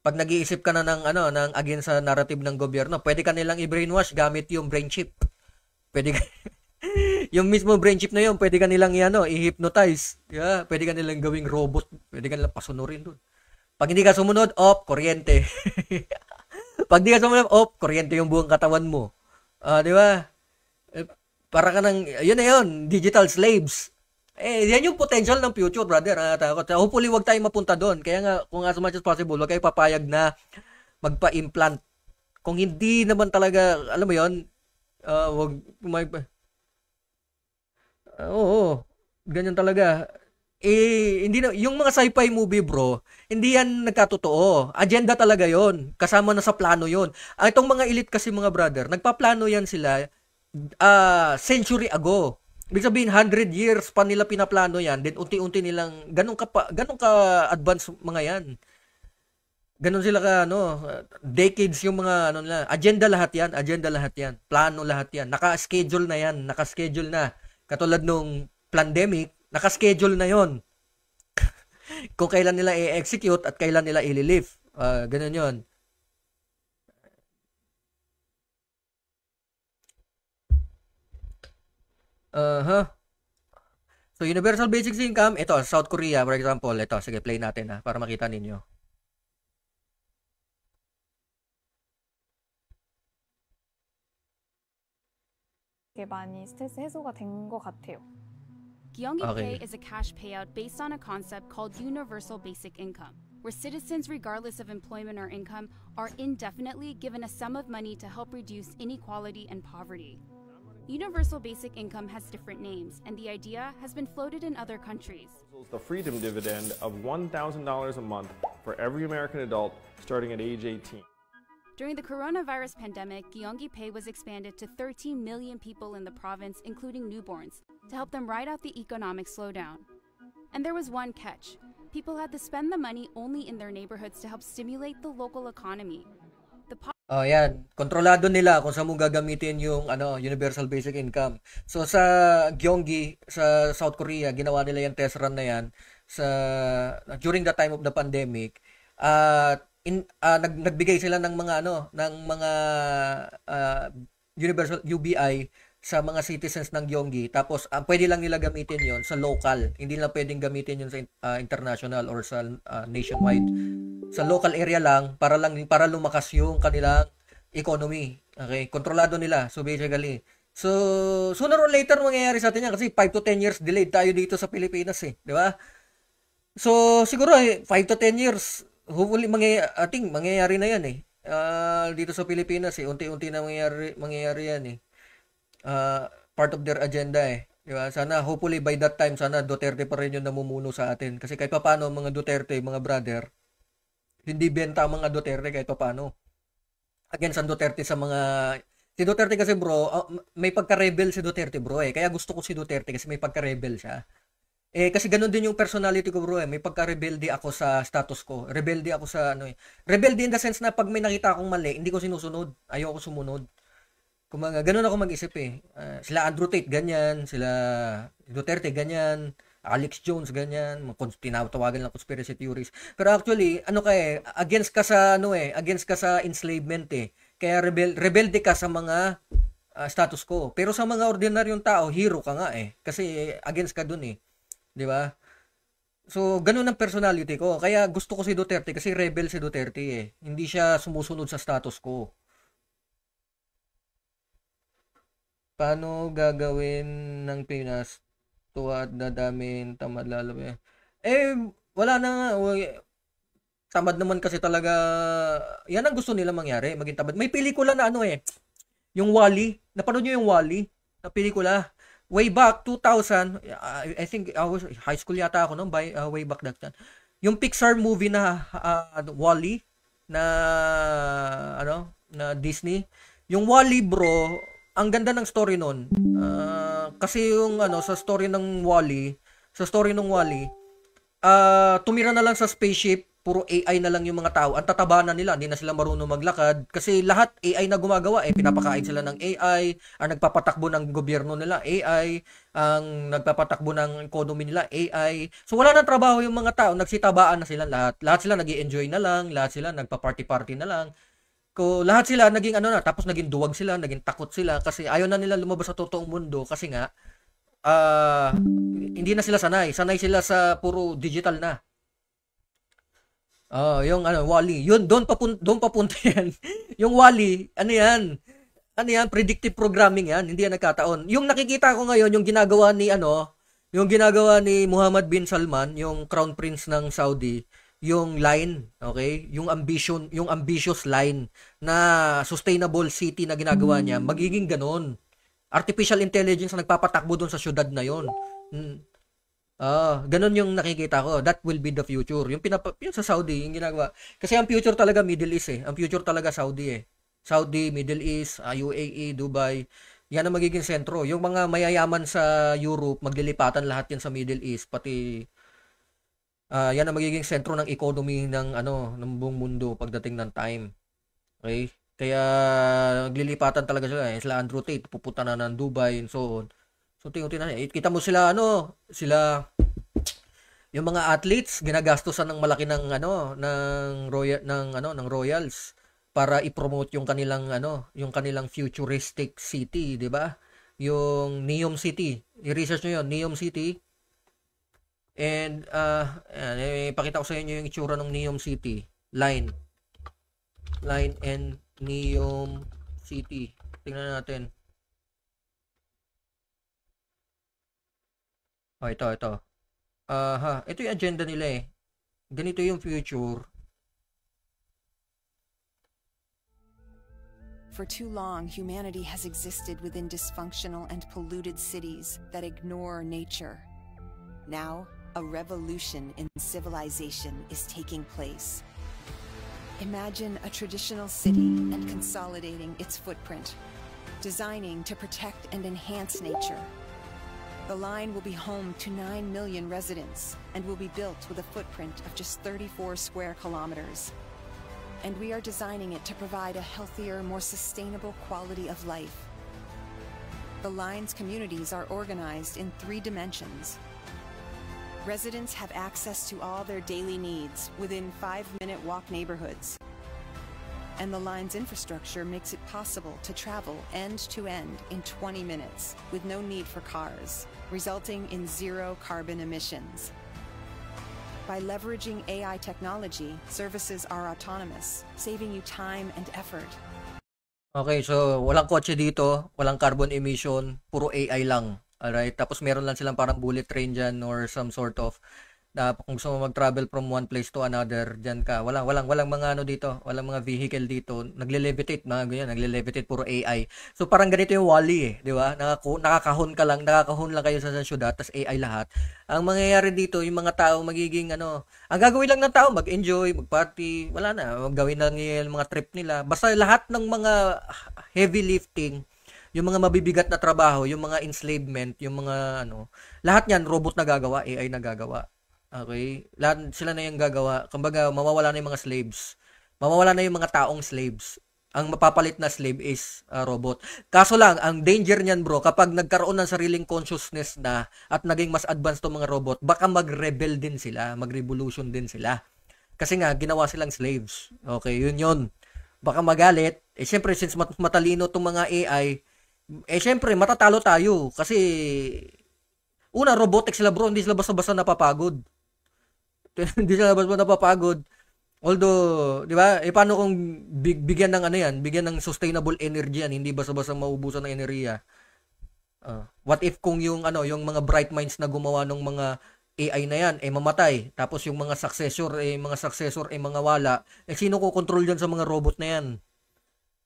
Speaker 1: Pag nag-iisip ka na ng against sa narrative ng gobyerno, pwede ka nilang i-brainwash gamit yung brain chip. Pwede ka, yung mismo brain chip na yun, pwede ka nilang i-hypnotize. Yeah, pwede ka nilang gawing robot. Pwede ka nilang pasunurin doon. Pag hindi ka sumunod, kuryente. Pag hindi ka sumunod, kuryente yung buong katawan mo. Di ba? Para ka yun na yun, digital slaves. Yan yung potential ng future, brother. Hopefully, wag tayong mapunta doon. Kaya nga, kung as much as possible, wag kayo papayag na magpa-implant. Kung hindi naman talaga, alam mo yun, wag, oo, ganyan talaga. Hindi na, yung mga sci-fi movie, bro, hindi yan nagkatotoo. Agenda talaga yon. Kasama na sa plano yon. Itong mga elite kasi, mga brother, nagpaplano yan sila century ago. Ibig sabihin, 100 years pa nila pinaplano yan, then unti-unti nilang, ganun ka advance mga yan. Ganun sila decades yung mga, agenda lahat yan, plano lahat yan, naka-schedule na. Katulad nung pandemic, naka-schedule na yon. Kung kailan nila i-execute at kailan nila i-lift. Ganun yon. So, Universal Basic Income, ito, South Korea, for example, ito, sige, play natin para makita ninyo.
Speaker 2: 많이 스트레스 해소가 된 것 같아요.
Speaker 3: Gyeonggi Pay is a cash payout based on a concept called Universal Basic Income, where citizens, regardless of employment or income, are indefinitely given a sum of money to help reduce inequality and poverty. Universal Basic Income has different names, and the idea has been floated in other countries.
Speaker 4: The Freedom Dividend of $1,000 a month for every American adult starting at age 18.
Speaker 3: During the coronavirus pandemic, Gyeonggi Pay was expanded to 13 million people in the province, including newborns, to help them ride out the economic slowdown. And there was one catch. People had to spend the money only in their neighborhoods to help stimulate the local economy.
Speaker 1: Yan. Kontrolado nila kung saan mo gagamitin yung Universal Basic Income. So sa Gyeonggi, sa South Korea, ginawa nila yung test run na yan. sa during the time of the pandemic, nagbigay sila ng mga universal UBI sa mga citizens ng Gyeonggi. Tapos pwede lang nila gamitin 'yon sa local. Hindi na pwedeng gamitin 'yon sa international or sa nationwide. Sa local area lang para lumakas yung kanilang economy. Okay, kontrolado nila. So basically, sooner or later mangyayari sa atin yan kasi 5 to 10 years delayed tayo dito sa Pilipinas eh, di ba? So siguro 5 to 10 years hopefully mangyayari na yan eh. Dito sa Pilipinas eh, unti-unti na mangyayari yan eh. Part of their agenda eh. Di ba? Sana hopefully by that time sana Duterte pa rin yung namumuno sa atin kasi kahit paano mga Duterte, mga brother, hindi benta ang mga Duterte kahit paano. Against ang Duterte sa mga si Duterte kasi bro, may pagka-rebel si Duterte bro eh. Kaya gusto ko si Duterte kasi may pagka-rebel siya. Kasi ganun din yung personality ko bro eh. May pagka-rebelde ako sa status ko. Rebelde ako sa Rebelde in the sense na pag may nakita akong mali, hindi ko sinusunod. Ayoko sumunod. Kumaga, ganun ako mag-isip eh. Sila Andrew Tate ganyan, sila Duterte ganyan, Alex Jones ganyan, tinatawagan lang conspiracy theories. Pero actually, against ka sa against ka sa enslavement eh. Kaya rebelde ka sa mga status quo. Pero sa mga ordinaryong tao, hero ka nga eh. Kasi against ka dun eh. 'Di ba? So, ganun ang personality ko. Kaya gusto ko si Duterte kasi rebel si Duterte eh. Hindi siya sumusunod sa status quo. Paano gagawin ng Pinas tuwad na damin tamad lalo eh? Wala na nga. Tamad naman kasi talaga. Yan ang gusto nila mangyari, maging tamad. May pelikula na yung Wall-E. Napanood niyo yung Wall-E? Na pelikula. Way back 2000, I think I was high school yata ako noon way back that time. Yung Pixar movie na Wall-E na na Disney. Yung Wall-E bro, ang ganda ng story noon. Kasi yung sa story ng Wall-E, tumira na lang sa spaceship, puro AI na lang yung mga tao. Ang tataba na nila, hindi na sila marunong maglakad kasi lahat AI na gumagawa pinapakain sila ng AI, ang nagpapatakbo ng gobyerno nila AI, ang nagpapatakbo ng economy nila AI. So wala nang trabaho yung mga tao, nagsitabaan na sila lahat. Lahat sila nag-i-enjoy na lang, lahat sila nagpa-party-party na lang. Lahat sila naging tapos naging duwag sila, naging takot sila kasi ayaw na nila lumabas sa totoong mundo kasi nga hindi na sila sanay sila sa puro digital na. Yung Wall-E, yun doon papunta yan. Yung Wall-E, yan, predictive programming yan, hindi yan nagkataon. Yung nakikita ko ngayon, yung ginagawa ni Muhammad bin Salman, yung Crown Prince ng Saudi, yung line, okay? Yung ambitious line na sustainable city na ginagawa niya, magiging ganon. Artificial intelligence na nagpapatakbo doon sa syudad na yon. Ganon yung nakikita ko. That will be the future. Yung sa Saudi, yung ginagawa. Kasi ang future talaga Middle East eh. Ang future talaga Saudi eh. Saudi, Middle East, UAE, Dubai. Yan ang magiging sentro. Yung mga mayayaman sa Europe, maglilipatan lahat yan sa Middle East. Pati yan ang magiging sentro ng economy ng buong mundo pagdating ng time. Okay? Kaya naglilipatan talaga sila eh. Sila Andrew Tate, pupunta na ng Dubai and so on. So unti-unti na. Kita mo sila yung mga athletes ginagastusan ng malaki ng royals para i-promote yung kanilang futuristic city, 'di ba? Yung Neom City. I-research niyo 'yon, Neom City. And ipakita ko sa inyo yung itsura ng Neom City. Line and Neom City. Tingnan natin. Ito. Ito yung agenda nila eh. Ganito yung future.
Speaker 5: For too long, humanity has existed within dysfunctional and polluted cities that ignore nature. Now, a revolution in civilization is taking place. Imagine a traditional city and consolidating its footprint, designing to protect and enhance nature. The line will be home to 9 million residents and will be built with a footprint of just 34 square kilometers. And we are designing it to provide a healthier, more sustainable quality of life. The line's communities are organized in 3 dimensions. Residents have access to all their daily needs within 5-minute walk neighborhoods. And the line's infrastructure makes it possible to travel end to end in 20 minutes with no need for cars, resulting in zero carbon emissions. By leveraging AI technology, services are autonomous, saving you time and effort.
Speaker 1: Okay, so walang kotse dito, walang carbon emission, puro AI lang. Alright, tapos meron lang silang parang bullet train dyan or some sort of na kung gusto mo mag-travel from one place to another, dyan ka. Walang mga ano dito, walang mga vehicle dito. Nagle-levitate, mga ganyan, nagle-levitate, puro AI. So parang ganito yung WALL-E di ba? Nakakahon lang kayo sa syudad, tas AI lahat. Ang mangyayari dito, yung mga tao magiging ano, ang gagawin lang ng tao, mag-enjoy, mag-party, wala na, gawin lang yung mga trip nila. Basta lahat ng mga heavy lifting, yung mga mabibigat na trabaho, yung mga enslavement, yung mga ano, lahat yan robot na gagawa, AI na gagawa. Okay? Lahat sila na yung gagawa. Kumbaga, mawawala na yung mga slaves. Mawawala na yung mga taong slaves. Ang mapapalit na slave is robot. Kaso lang, ang danger niyan bro, kapag nagkaroon ng sariling consciousness na at naging mas advanced tong mga robot, baka mag-rebel din sila, mag-revolution din sila. Kasi nga, ginawa silang slaves. Okay, yun. Baka magalit. Eh, syempre, since matalino tong mga AI, eh, syempre, matatalo tayo. Kasi, una, robotic sila bro, hindi sila basta-basta napapagod. Hindi sila basta napapagod. Although, di ba, eh paano kung bigyan ng ano yan, bigyan ng sustainable energy yan, hindi basta-basta maubusan ng enerhiya. What if kung yung mga bright minds na gumawa ng mga AI na yan, eh mamatay, tapos yung mga successor mga wala, eh sino ko control diyan sa mga robot na yan?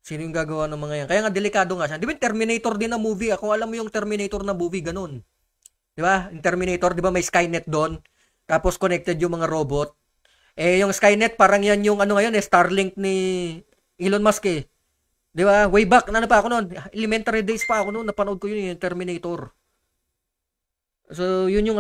Speaker 1: Sino yung gagawa ng mga yan? Kaya nga delikado nga siya. Di ba Terminator din na movie? Kung alam mo yung Terminator na movie, ganun. Di ba? Yung Terminator, di ba may Skynet doon? Tapos connected yung mga robot. Eh, yung Skynet, parang yan yung ngayon, Starlink ni Elon Musk eh. Di ba? Way back, pa ako noon. Elementary days pa ako noon. Napanood ko yun, yung Terminator. So, yun yung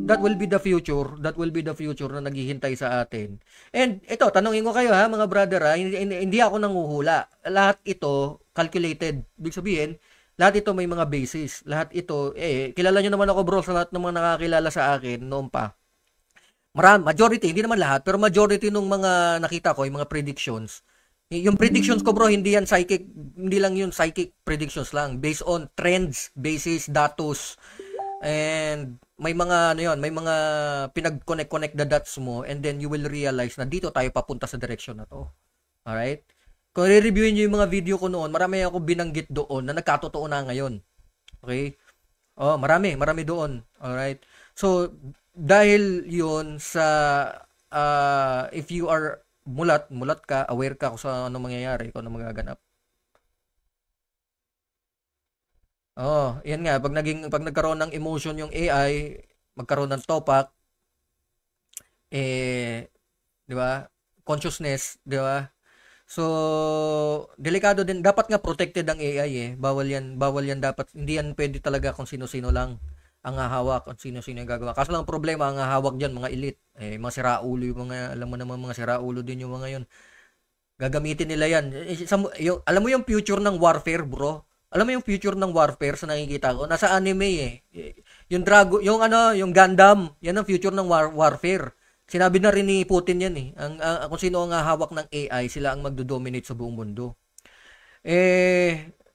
Speaker 1: that will be the future. That will be the future na naghihintay sa atin. And ito, tanongin ko kayo ha, mga brother ha, hindi ako nanguhula. Lahat ito, calculated. Ibig sabihin, lahat ito may mga basis. Lahat ito, kilala nyo naman ako bro sa lahat ng mga nakakilala sa akin noon pa. Majority, hindi naman lahat, pero majority nung mga nakita ko, yung mga predictions. Yung predictions ko bro, hindi lang yun psychic predictions lang. Based on trends, basis, datos. And may mga may mga pinag-connect the dots mo and then you will realize na dito tayo papunta sa direction na to. Alright? Kung re-reviewin nyo yung mga video ko noon, marami ako binanggit doon na nagkatotoo na ngayon. Okay? Marami doon. Alright? So, dahil yun sa if you are mulat ka, aware ka kung sa ano mangyayari, kung ano magaganap. Yan nga, pag nagkaroon ng emotion yung AI, magkaroon ng topak, di ba? Consciousness, di ba? So, delikado din. Dapat nga protected ang AI eh. Bawal yan dapat. Hindi yan pwede talaga kung sino-sino lang ang hahawak, kung sino-sino yung gagawa. Kaso lang problema, ang hahawak dyan, mga elite. Mga siraulo yung mga, alam mo naman mga siraulo din yung mga yun. Gagamitin nila yan. Alam mo yung future ng warfare, bro? Alam mo yung future ng warfare sa nakikita ko? Nasa anime eh. Yung yung Gundam, yan ang future ng warfare. Sinabi na rin ni Putin yan eh. Kung sino ang hawak ng AI, sila ang magdo-dominate sa buong mundo.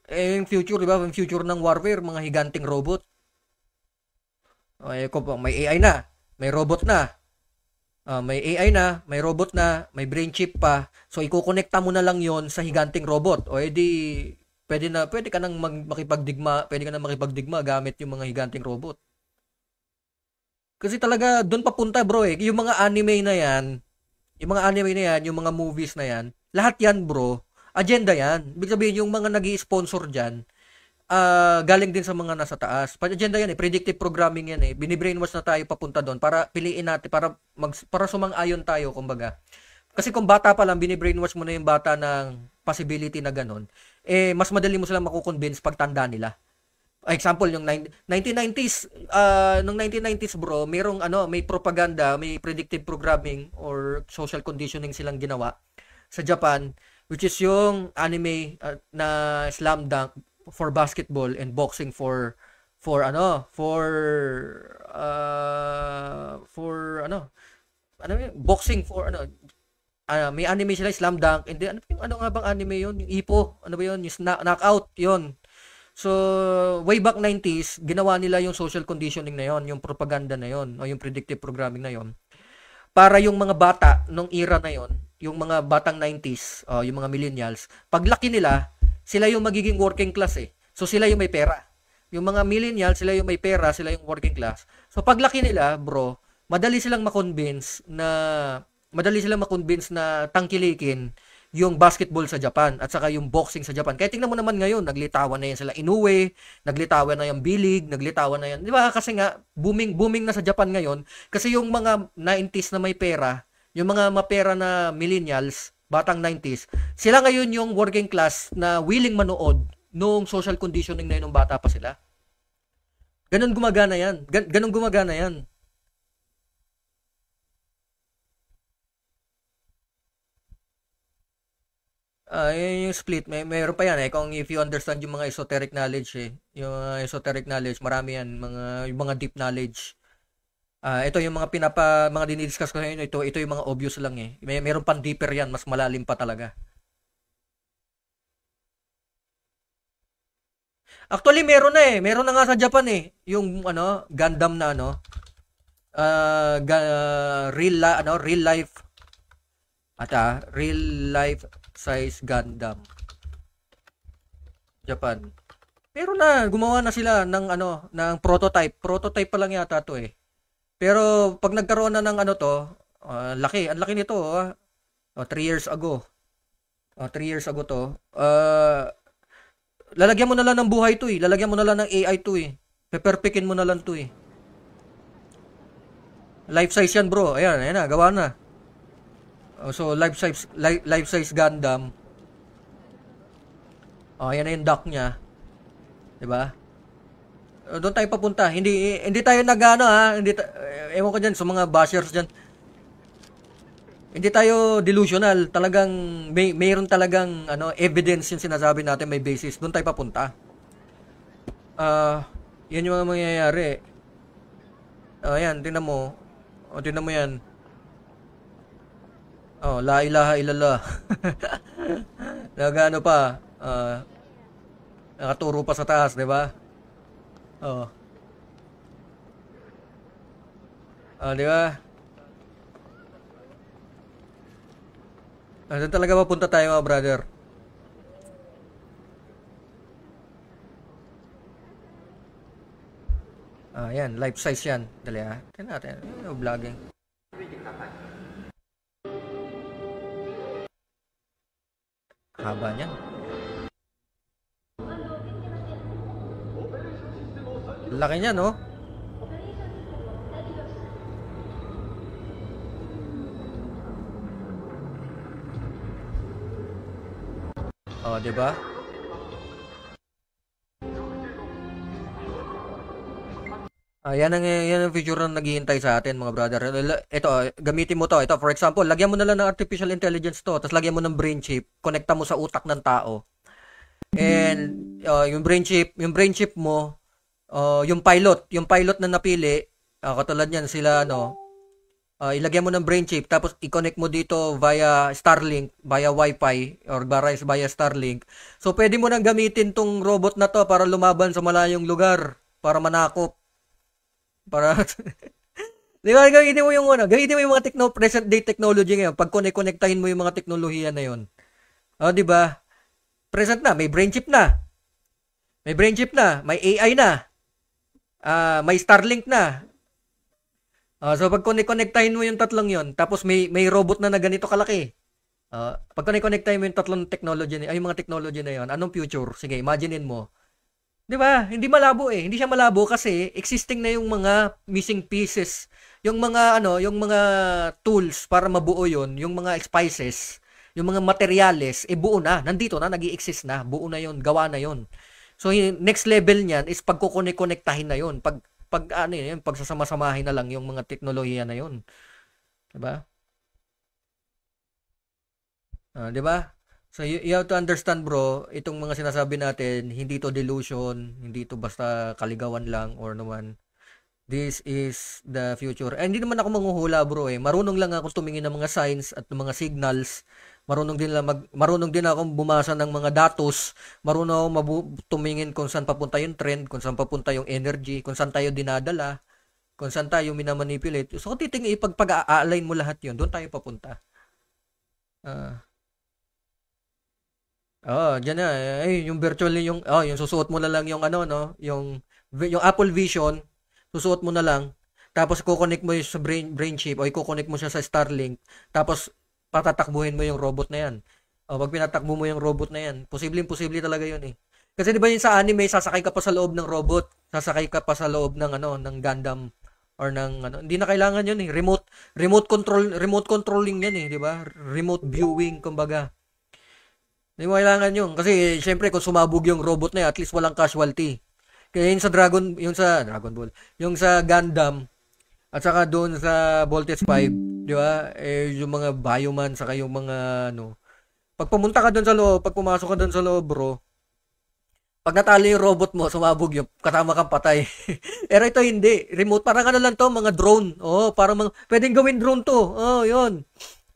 Speaker 1: Yung future, di ba? Yung future ng warfare, mga higanting robot. May AI na, may robot na. May AI na, may robot na, may brain chip pa. So, ikukonekta mo na lang yon sa higanting robot. O edi, pwede ka nang makipagdigma gamit yung mga higanting robot. Kasi talaga doon papunta bro eh. Yung mga anime na yan, yung mga movies na yan, lahat yan bro, agenda yan. Ibig sabihin yung mga nag-i-sponsor diyan, galing din sa mga nasa taas. Agenda yan eh, predictive programming yan eh. Bini-brainwash na tayo papunta doon para piliin natin, para sumang-ayon tayo kumbaga. Kasi kung bata pa lang, bini-brainwash mo na yung bata ng possibility na ganun, mas madali mo silang makukonvince pag tanda nila. Example, yung 1990s, nung 1990s bro, may propaganda, may predictive programming or social conditioning silang ginawa sa Japan, which is yung anime na Slam Dunk for basketball and boxing for for ano, for boxing for ano, may anime sila, Slam Dunk, hindi, ano nga bang anime yun? Yung Ipo, ano ba yun? Yung Knockout, yun. So, way back 90s, ginawa nila yung social conditioning na yun, yung propaganda na yun, o yung predictive programming na yun, para yung mga bata nung era na yun, yung mga batang 90s, yung mga millennials, paglaki nila, sila yung magiging working class eh. So, sila yung may pera. Yung mga millennials, sila yung may pera, sila yung working class. So, paglaki nila, bro, madali silang makonvince na tangkilikin yung basketball sa Japan at saka yung boxing sa Japan. Kaya tingnan mo naman ngayon, naglitawan na yan sila Inoue, naglitawan na yung B-League, naglitawan na yan. Di ba? Kasi nga, booming na sa Japan ngayon. Kasi yung mga 90s na may pera, yung mga mapera na millennials, batang 90s, sila ngayon yung working class na willing manood nung social conditioning na yun nung bata pa sila. Ganun gumagana yan. Ganun gumagana yan. Yun yung split. Mayroon pa yan eh. Kung if you understand yung mga esoteric knowledge eh. Yung esoteric knowledge, marami yan. Yung mga deep knowledge. Ito yung mga dinidiscuss ko ngayon. Ito yung mga obvious lang eh. Mayroon pang deeper yan. Mas malalim pa talaga. Actually, meron na eh. Meron na nga sa Japan eh. Yung Gundam na real life size Gundam. Japan. Meron na, gumawa na sila ng prototype. Prototype pa lang yata to eh. Pero pag nagkaroon na ng ang laki nito 3 years ago. 3 years ago to. Lalagyan mo na lang ng buhay to eh. Lalagyan mo na lang ng AI to eh. Peperpikin mo na lang to eh. Life size yan bro. Ayan na, gawa na. So life size Gundam. Ayan na yung dock niya. 'Di ba? Doon tayo papunta. Hindi tayo ewan ko diyan sa mga bashers diyan. Hindi tayo delusional. Talagang mayroon talagang evidence yung sinasabi natin, may basis. Doon tayo papunta. Yan yung mga mangyayari. Ayan, tingnan mo. Tingnan mo yan. La ilaha illallah. Nagano pa. Nakaturo pa sa taas, di ba? Di ba? Doon talaga mapunta tayo mga brother. Yan, life size yan. Dali tingnan natin. Vlogging. Haba niyan. Laki niya, no? Di ba? Yan ang feature na naghihintay sa atin, mga brother. Ito, gamitin mo to. Ito, for example, lagyan mo na lang ng artificial intelligence to, tapos lagyan mo ng brain chip, konekta mo sa utak ng tao. And yung brain chip mo, yung pilot na napili, katulad niyan sila ilagyan mo ng brain chip, tapos i-connect mo dito via Starlink, via Wi-Fi, or via Starlink. So, pwede mo nang gamitin tong robot na to para lumaban sa malayong lugar, para manakop. Para di ba, gamitin mo yung mga present day technology ngayon. Pag connectahin mo yung mga teknolohiya na yun. Di ba? Present na, may brain chip na. May AI na. May Starlink na. So pag connectahin mo yung tatlong yun, tapos may robot na ganito kalaki. Pag connectahin mo yung tatlong technology, yung mga technology na yun, anong future? Sige, imaginein mo. 'Di ba? Hindi malabo eh. Hindi siya malabo kasi existing na yung mga missing pieces, yung mga tools para mabuo 'yon, yung mga spices, yung mga materyales, buo na, nandito na, nag-i-exist na, buo na 'yon, gawa na 'yon. So next level niyan is pagko-connectahin na 'yon, pagsasama-samahin na lang yung mga teknolohiya na 'yon. 'Di ba? 'Di ba? So you have to understand bro, itong mga sinasabi natin, hindi to delusion, hindi to basta kaligawan lang or naman. This is the future. Eh, hindi naman ako manghuhula bro eh. Marunong lang ako tumingin ng mga signs at ng mga signals. Marunong din ako bumasa ng mga datos. Marunong ako tumingin kung saan papunta yung trend, kung saan papunta yung energy, kung saan tayo dinadala, kung saan tayo minamanipulate. So kung titingin ipag-align mo lahat 'yon, doon tayo papunta. Diyan na. Ay, yung virtual yung susuot mo na lang yung ano no, yung Apple Vision, susuot mo na lang. Tapos kukonek mo yung sa brain chip o ikukonek mo siya sa Starlink. Tapos patatakbuhin mo yung robot na yan. Pag pinatakbo mo yung robot na yan, posibleng-posible talaga yun eh. Kasi 'di ba yung sa anime, sasakay ka pa sa loob ng robot, sasakay ka pa sa loob ng ng Gundam or ng hindi na kailangan yun eh. Remote controlling yan eh, 'di ba? Remote viewing kumbaga. Hindi mo kailangan yun. Kasi, syempre, kung sumabog yung robot na yun, at least walang casualty. Kaya yun sa Dragon Ball, yung sa Gundam, at saka doon sa Voltage 5, di ba? Yung mga bioman, saka yung mga, pag pumunta ka doon sa loob, pag pumasok ka doon sa loob, bro, pag natali yung robot mo, sumabog yung kasama kang patay. Pero ito hindi. Remote, parang lang to, mga drone. Parang pwedeng gawin drone to. Yun.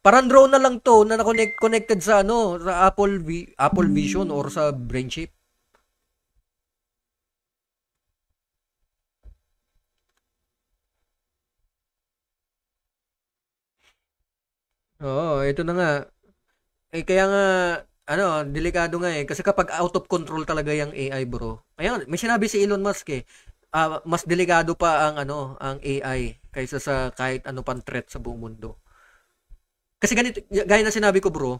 Speaker 1: Parang drone na lang to na connected sa sa Apple Vision or sa brain chip. Ito na nga. Kaya nga delikado nga eh kasi kapag out of control talaga yung AI, bro. Ayan, may sinabi si Elon Musk eh. Mas delikado pa ang AI kaysa sa kahit ano pang threat sa buong mundo. Kasi ganito, gaya na sinabi ko bro,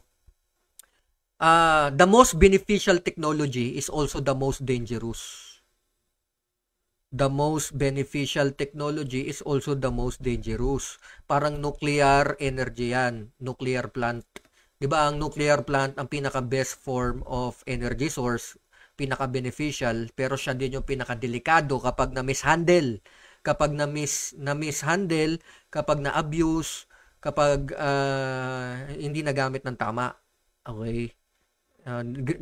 Speaker 1: the most beneficial technology is also the most dangerous. The most beneficial technology is also the most dangerous. Parang nuclear energy yan, nuclear plant. 'Di ba ang nuclear plant ang pinaka best form of energy source, pinaka beneficial, pero siya din yung pinaka delikado kapag na-mishandle, kapag na-mishandle, kapag na-abuse, kapag hindi nagamit ng tama. Okay?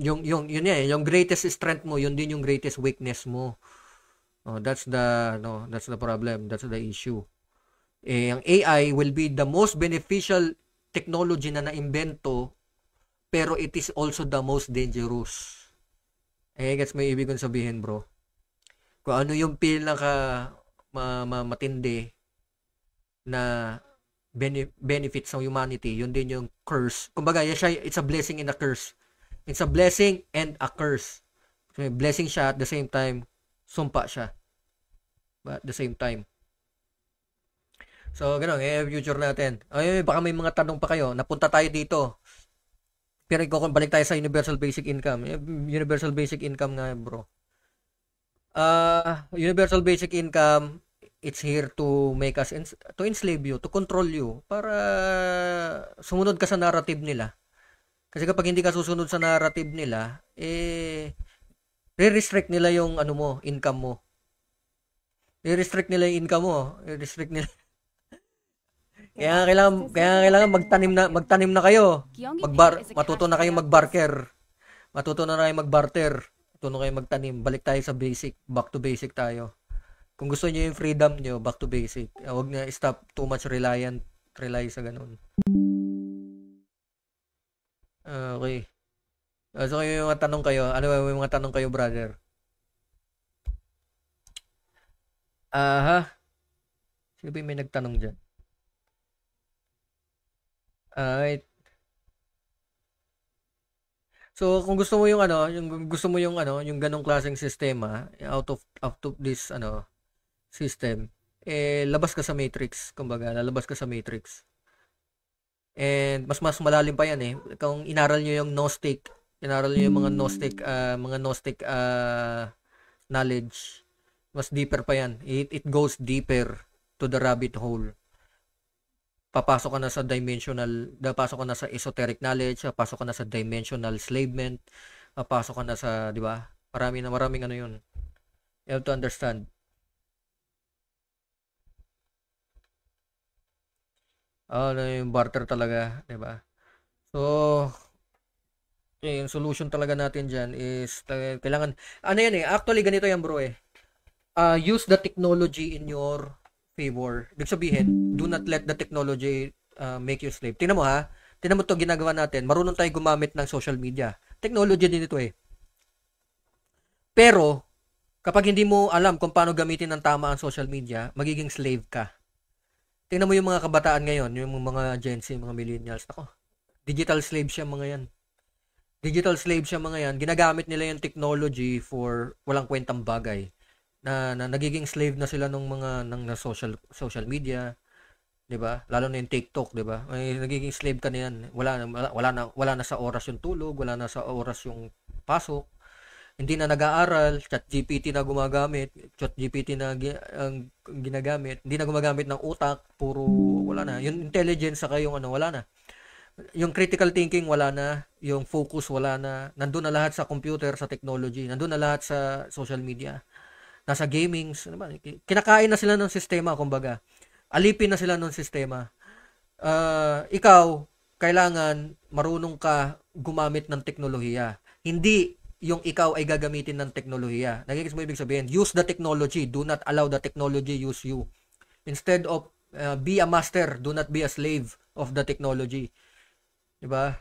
Speaker 1: Yung greatest strength mo, yun din yung greatest weakness mo. That's the problem. That's the issue. Ang AI will be the most beneficial technology na naimbento, pero it is also the most dangerous. Gets mo yung ibig kong sabihin, bro? Kung ano yung pinaka matindi na benefits ng humanity, yun din yung curse. Kumbaga, it's a blessing and a curse. It's a blessing and a curse. So, blessing siya at the same time, sumpa siya. But at the same time. So, ganun, future natin. Baka may mga tanong pa kayo. Napunta tayo dito. Pero balik tayo sa universal basic income. Universal basic income nga, bro. Universal basic income, it's here to make us, to enslave you, to control you, para sumunod ka sa narrative nila. Kasi kapag hindi ka susunod sa narrative nila, re-restrict nila yung income mo. I-restrict nila yung income mo. I-restrict nila. Kaya kailangan magtanim na kayo. Matuto na kayo magbarter. Matuto na kayo magtanim. Balik tayo sa basic. Back to basic tayo. Kung gusto niyo yung freedom niyo, back to basic. Huwag na stop too much rely sa ganun. Okay. So yung mga tanong kayo. Ano ba yung mga tanong kayo, brother? Sino ba yung may nagtanong dyan? Alright. So kung gusto mo yung yung ganong klaseng sistema out of this system, labas ka sa matrix, kumbaga, lalabas ka sa matrix. And mas malalim pa yan eh. Kung inaral niyo yung Gnostic, yung mga Gnostic knowledge, mas deeper pa yan. It goes deeper to the rabbit hole. Papasok ka na sa esoteric knowledge, papasok ka na sa dimensional enslavement, papasok ka na sa, di ba? Maraming yun. You have to understand. Yung barter talaga, di ba? So, yung solution talaga natin dyan is kailangan, ano yan actually ganito yan bro use the technology in your favor. Ibig sabihin, do not let the technology make you slave. Tingnan mo to ginagawa natin. Marunong tayo gumamit ng social media. Technology din ito Pero, kapag hindi mo alam kung paano gamitin ng tama ang social media, magiging slave ka. Tingnan mo yung mga kabataan ngayon, yung mga Gen Z, mga millennials. Ako, digital slave siya mga yan. Digital slave siya mga yan. Ginagamit nila yung technology for walang kwentang bagay. Na nagiging slave na sila ng mga social media, 'di ba? Lalo na yung TikTok, 'di ba? Ay nagiging slave ka na yan. Wala na sa oras yung tulog, wala na sa oras yung pasok. Hindi na nag-aaral, ChatGPT na gumagamit, ChatGPT na ang ginagamit. Hindi na gumagamit ng utak, puro wala na. Yung intelligence saka yung wala na. Yung critical thinking wala na, yung focus wala na. Nandun na lahat sa computer, sa technology, nandun na lahat sa social media. Nasa gaming, kinakain na sila ng sistema, kumbaga. Alipin na sila ng sistema. Ikaw, kailangan marunong ka gumamit ng teknolohiya. Hindi yung ikaw ay gagamitin ng teknolohiya. Nagiging mo ibig sabihin, use the technology, do not allow the technology use you. Instead of be a master, do not be a slave of the technology. Diba?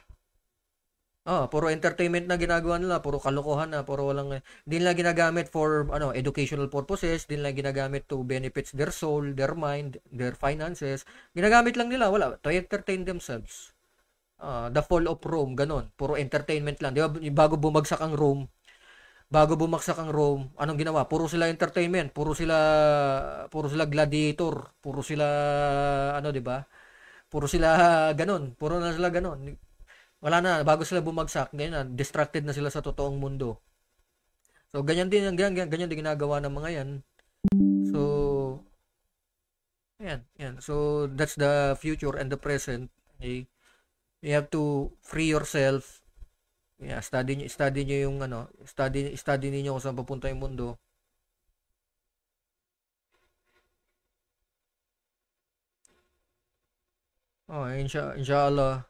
Speaker 1: Puro entertainment na ginagawa nila, puro kalokohan na, puro walang, hindi nila ginagamit for educational purposes, hindi nila ginagamit to benefits their soul, their mind, their finances. Ginagamit lang nila, wala, to entertain themselves. The fall of Rome, ganon. Puro entertainment lang. Di ba? Bago bumagsak ang Rome, anong ginawa? Puro sila entertainment, puro sila gladiator, puro sila, di ba? Puro sila ganon. Wala na, bago sila bumagsak, ganyan na, distracted na sila sa totoong mundo. So, ganyan din ginagawa ng mga yan. So, yan. So, that's the future and the present. Okay? You have to free yourself. Yeah, study niyo yung study niyo kung saan papunta yung mundo. Inshallah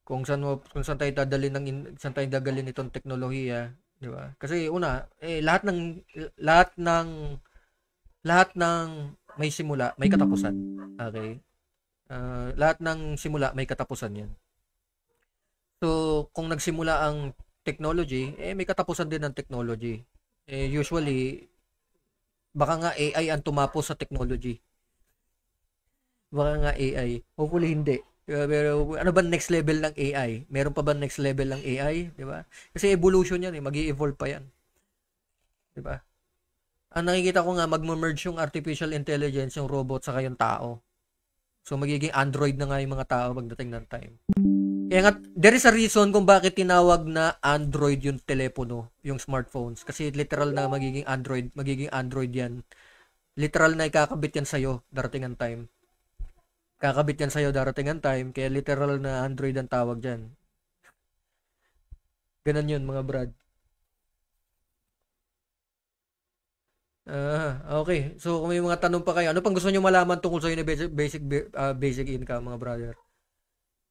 Speaker 1: kung saan tayo dadalhin itong teknolohiya, di ba? Kasi una, lahat ng may simula, may katapusan. Okay? Lahat ng simula may katapusan 'yan. So, kung nagsimula ang technology, may katapusan din ng technology. Usually, baka nga AI ang tumapos sa technology. Baka nga AI. Hopefully hindi. Pero ano ba next level ng AI? Meron pa ba next level ng AI? Di ba? Kasi evolution yan mag-i-evolve pa yan. Di ba? Ang nakikita ko nga, mag-merge yung artificial intelligence, yung robot, saka yung tao. So, magiging android na nga yung mga tao pagdating ng time. Kaya nga, there is a reason kung bakit tinawag na Android yung telepono, yung smartphones. Kasi literal na magiging Android yan. Literal na ikakabit yan sa'yo, darating ang time. Kaya literal na Android ang tawag dyan. Ganun yun, mga brad. Okay. So, kung may mga tanong pa kayo, ano pang gusto nyo malaman tungkol sa basic income, mga brother?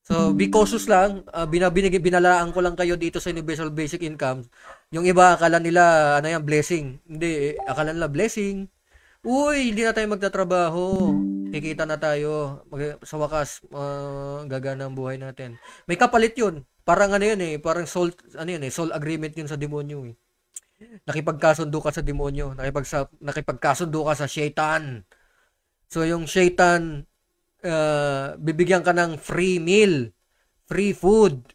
Speaker 1: So, be cautious lang. Binalaan ko lang kayo dito sa Universal Basic Income. Yung iba, akala nila, blessing. Hindi, akala nila blessing. Uy, hindi na tayo magtatrabaho. Kikita na tayo. Sa wakas, gagana ang buhay natin. May kapalit yun. Parang parang soul agreement yun sa demonyo. Nakipagkasundo ka sa demonyo. Nakipagkasundo ka sa shaitan. So, yung shaitan, bibigyan ka ng free meal, free food,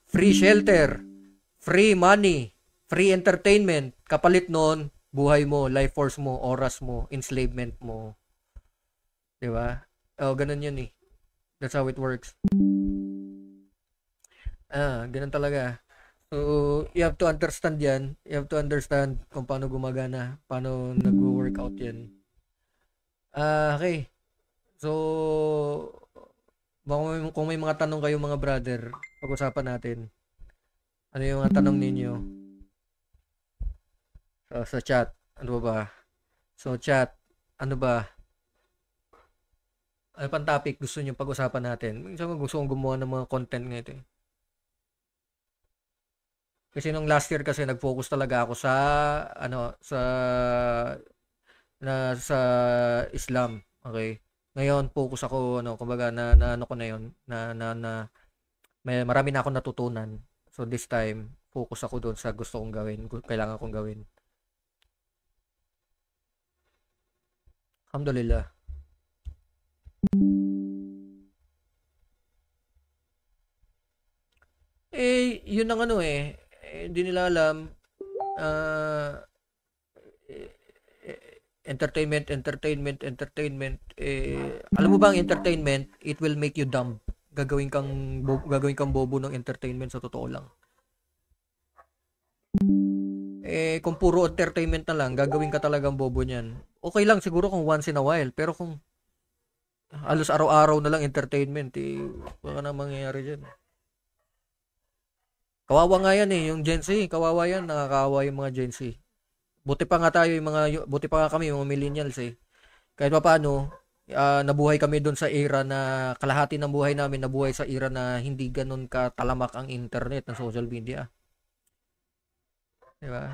Speaker 1: free shelter, free money, free entertainment. Kapalit nun, buhay mo, life force mo, oras mo, enslavement mo. Diba? Ganun yun That's how it works. Ganun talaga. So, you have to understand yan. You have to understand kung paano gumagana, paano nag-workout yan. Okay. So, kung may mga tanong kayo mga brother, pag-usapan natin. Ano yung mga tanong ninyo? So, sa chat, ano ba? So, chat, ano ba? Ano pang topic gusto nyo pag-usapan natin? Minsan gusto kong gumawa ng mga content ngayon Kasi nung last year kasi nag-focus talaga ako sa ano sa Islam. Okay? Ngayon focus ako kumbaga na ano ko na 'yon na may marami na akong natutunan. So this time focus ako doon sa gusto kong gawin, kailangan kong gawin. Alhamdulillah. Yun ang hindi nila alam. Ah, entertainment. Alam mo ba ang entertainment, it will make you dumb. Gagawin kang bobo ng entertainment sa totoo lang. Kung puro entertainment na lang, gagawin ka talagang bobo niyan. Okay lang siguro kung once in a while, pero kung halos araw-araw na lang entertainment, baka na mangyayari dyan. Kawawa nga yan yung Gen Z, kawawa yan, nakakawa yung mga Gen Z. Buti pa nga kami, yung mga millennials Kahit pa paano, nabuhay kami doon sa era na kalahati ng buhay namin nabuhay sa era na hindi ganun katalamak ang internet ng social media. Diba?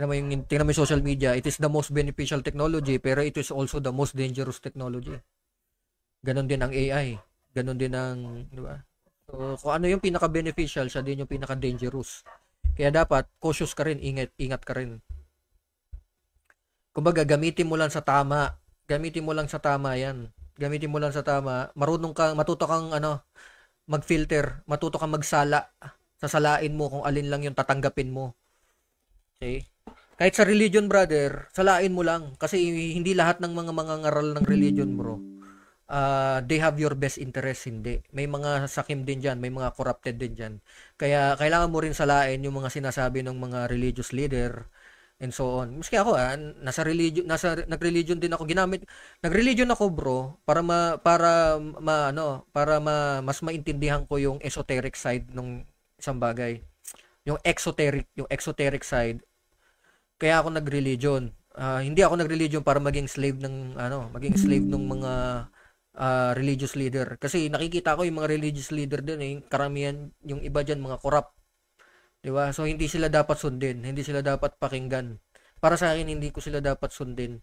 Speaker 1: Tingnan mo yung social media, it is the most beneficial technology pero it is also the most dangerous technology. Ganon din ang AI. Ganon din ang, di ba? So, kung ano yung pinaka-beneficial, siya din yung pinaka-dangerous. Kaya dapat, cautious ka rin, ingat ka rin. Kumbaga, gamitin mo lang sa tama yan. Gamitin mo lang sa tama. Matuto kang mag-filter, matuto kang magsala. Sasalain mo kung alin lang yung tatanggapin mo. Okay? Kahit sa religion, brother, salain mo lang. Kasi hindi lahat ng mga mangangaral ng religion, bro. They have your best interest, hindi. May mga sakim din dyan, may mga corrupted din dyan. Kaya kailangan mo rin salain yung mga sinasabi ng mga religious leader and so on. Maski ako nag-religion din ako, nag-religion ako, bro, para mas maintindihan ko yung esoteric side ng isang bagay. Yung exoteric side. Kaya ako nag-religion. Hindi ako nag-religion para maging slave ng mga religious leader. Kasi nakikita ko yung mga religious leader din karamihan, yung iba dyan, mga corrupt. Diba? So, hindi sila dapat sundin. Hindi sila dapat pakinggan. Para sa akin, hindi ko sila dapat sundin.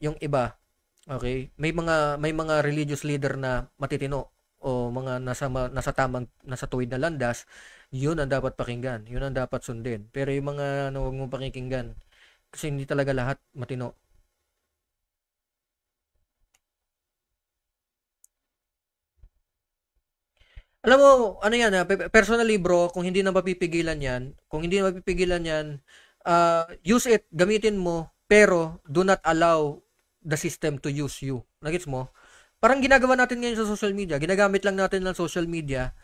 Speaker 1: Yung iba, okay? May mga religious leader na matitino o mga nasa tuwid na landas, yun ang dapat pakinggan. Yun ang dapat sundin. Pero yung mga huwag mong pakikinggan. Kasi hindi talaga lahat matino. Alam mo, personally bro, kung hindi na mapipigilan yan, use it, gamitin mo, pero do not allow the system to use you. Nagets mo? Parang ginagawa natin ngayon sa social media, ginagamit lang natin ng social media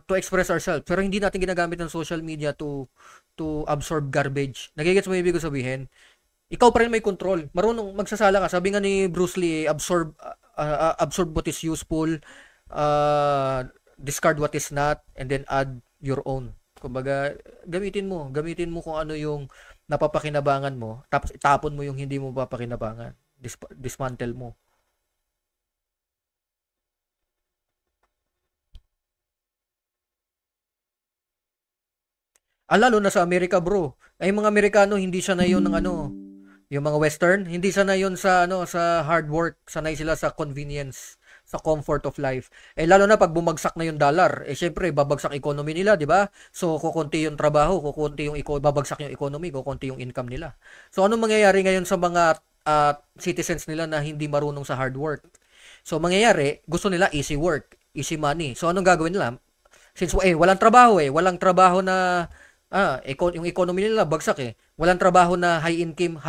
Speaker 1: to express ourselves, pero hindi natin ginagamit ng social media to absorb garbage. Nagigets mo yung ibig sabihin? Ikaw pa rin may control. Marunong magsasala ka. Sabi nga ni Bruce Lee, absorb what is useful, discard what is not, and then add your own. Kumbaga, gamitin mo kung ano yung napapakinabangan mo, tapos itapon mo yung hindi mo papakinabangan. Dismantle mo. Lalo na sa Amerika, bro. Ay mga Amerikano, hindi siya na yun ng yung mga Western, hindi sana yun sa sa hard work, sanay sila sa convenience, sa comfort of life. Lalo na pag bumagsak na yung dollar, syempre babagsak economy nila, di ba? So kukunti yung trabaho, babagsak yung economy, kukunti yung income nila. So anong mangyayari ngayon sa mga citizens nila na hindi marunong sa hard work? So mangyayari, gusto nila easy work, easy money. So anong gagawin nila? Since walang trabaho na yung economy nila bagsak Walang trabaho na high income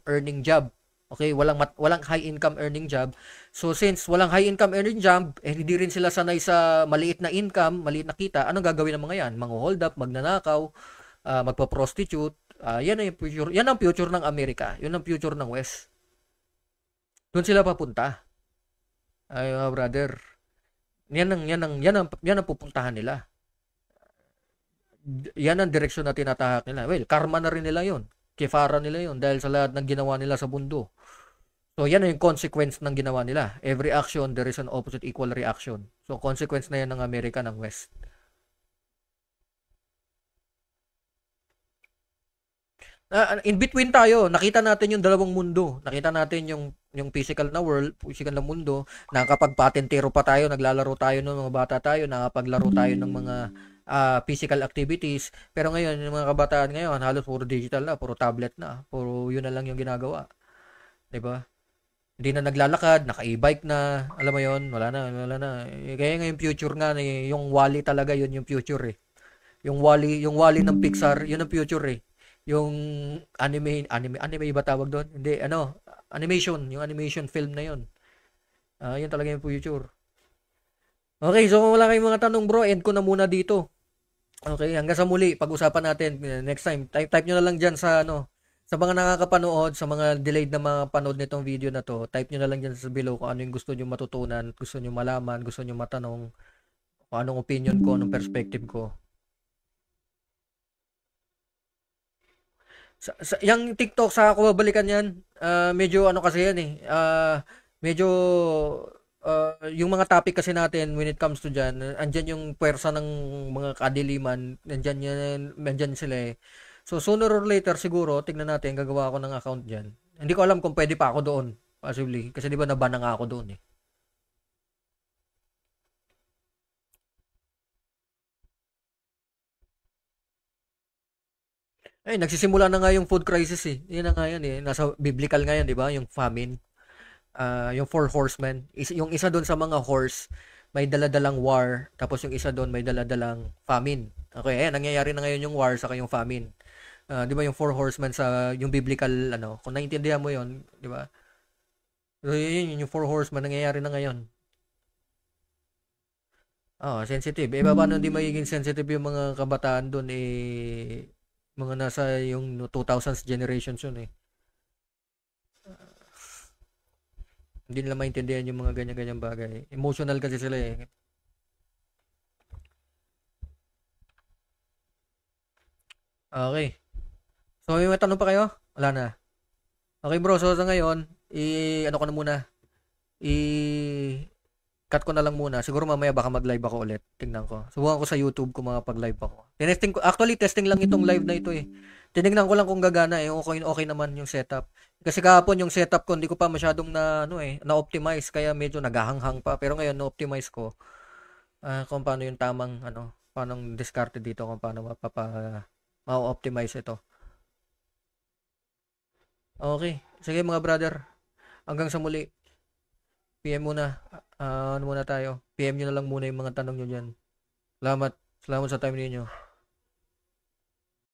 Speaker 1: earning job. Okay, walang high income earning job. So since walang high income earning job, hindi rin sila sanay sa maliit na income, maliit na kita. Anong gagawin ng mga yan? Mangho-hold up, magnanakaw, magpa-prostitute. Yan ang future ng Amerika. Yun ang future ng West. Doon sila papunta. Ay, brother. Yan ang pupuntahan nila. Yan ang direksyon na tinatahak nila. Well, karma na rin nila yon. Kifara nila yon dahil sa lahat ng ginawa nila sa mundo. So, yan yung consequence ng ginawa nila. Every action, there is an opposite equal reaction. So, consequence na yan ng Amerika, ng West. In between tayo, nakita natin yung dalawang mundo. Nakita natin yung physical na world, physical na mundo. Nakakapagpatentero pa tayo, naglalaro tayo ng mga bata tayo, nakapaglaro tayo ng mga physical activities. Pero ngayon, yung mga kabataan ngayon, halos puro digital na, puro tablet na, puro yun na lang yung ginagawa. 'Di ba? Hindi na naglalakad, naka-e-bike na, alam mo yon, wala na. Kaya ngayon future nga, yung WALL-E talaga, yun yung future eh. Yung WALL-E ng Pixar, yun ang future eh. Yung anime ba tawag doon? Hindi, yung animation film na yun. Yun talaga yung future. Okay, so kung wala kayong mga tanong bro, end ko na muna dito. Okay, hanggang sa muli, pag-usapan natin next time. Type nyo na lang dyan sa sa mga nakakapanood, sa mga delayed na mga panood nitong video na to, type nyo na lang dyan sa below kung ano yung gusto nyo matutunan, gusto nyo malaman, gusto nyo matanong, kung anong opinion ko, anong perspective ko. Yung TikTok, sa ako babalikan yan, medyo ano kasi yan eh, medyo yung mga topic kasi natin when it comes to dyan, andyan yung puwersa ng mga kadiliman, andyan sila eh. So, sooner or later, siguro, tignan natin, gagawa ako ng account dyan. Hindi ko alam kung pwede pa ako doon, possibly. Kasi di ba naban na nga ako doon eh. Ay, nagsisimula na nga yung food crisis eh. Yun na nga yan eh. Nasa biblical nga yan, di ba? Yung famine. Yung 4 horsemen. Yung isa doon sa mga horse, may daladalang war. Tapos yung isa doon, may daladalang famine. Okay, ayan, nangyayari na ngayon yung war saka yung famine. Di ba yung 4 horsemen sa yung biblical, kung naiintindihan mo yon, di ba? So, yun, yung 4 horsemen, nangyayari na ngayon. Sensitive. Paano hindi magiging sensitive yung mga kabataan doon eh, mga nasa yung 2000s generations yun eh. Hindi nila maintindihan yung mga ganyan-ganyan bagay. Emotional kasi sila eh. Okay. So, may mga tanong pa kayo? Wala na. Okay bro, so sa ngayon, ano ko na muna. Cut ko na lang muna. Siguro mamaya baka mag-live ako ulit. Tingnan ko. Subukan ko sa YouTube kung makapag-live ako. Testing lang itong live na ito eh. Tinignan ko lang kung gagana eh. Okay naman yung setup. Kasi kahapon yung setup ko, hindi ko pa masyadong na-optimize. Kaya medyo naghahanghang pa. Pero ngayon, na-optimize ko. Kung paano yung tamang, paano discarded dito, kung paano ma-optimize ito. Okay. Sige mga brother. Hanggang sa muli. PM muna. Ano muna tayo? PM nyo na lang muna yung mga tanong nyo dyan. Salamat sa time ninyo.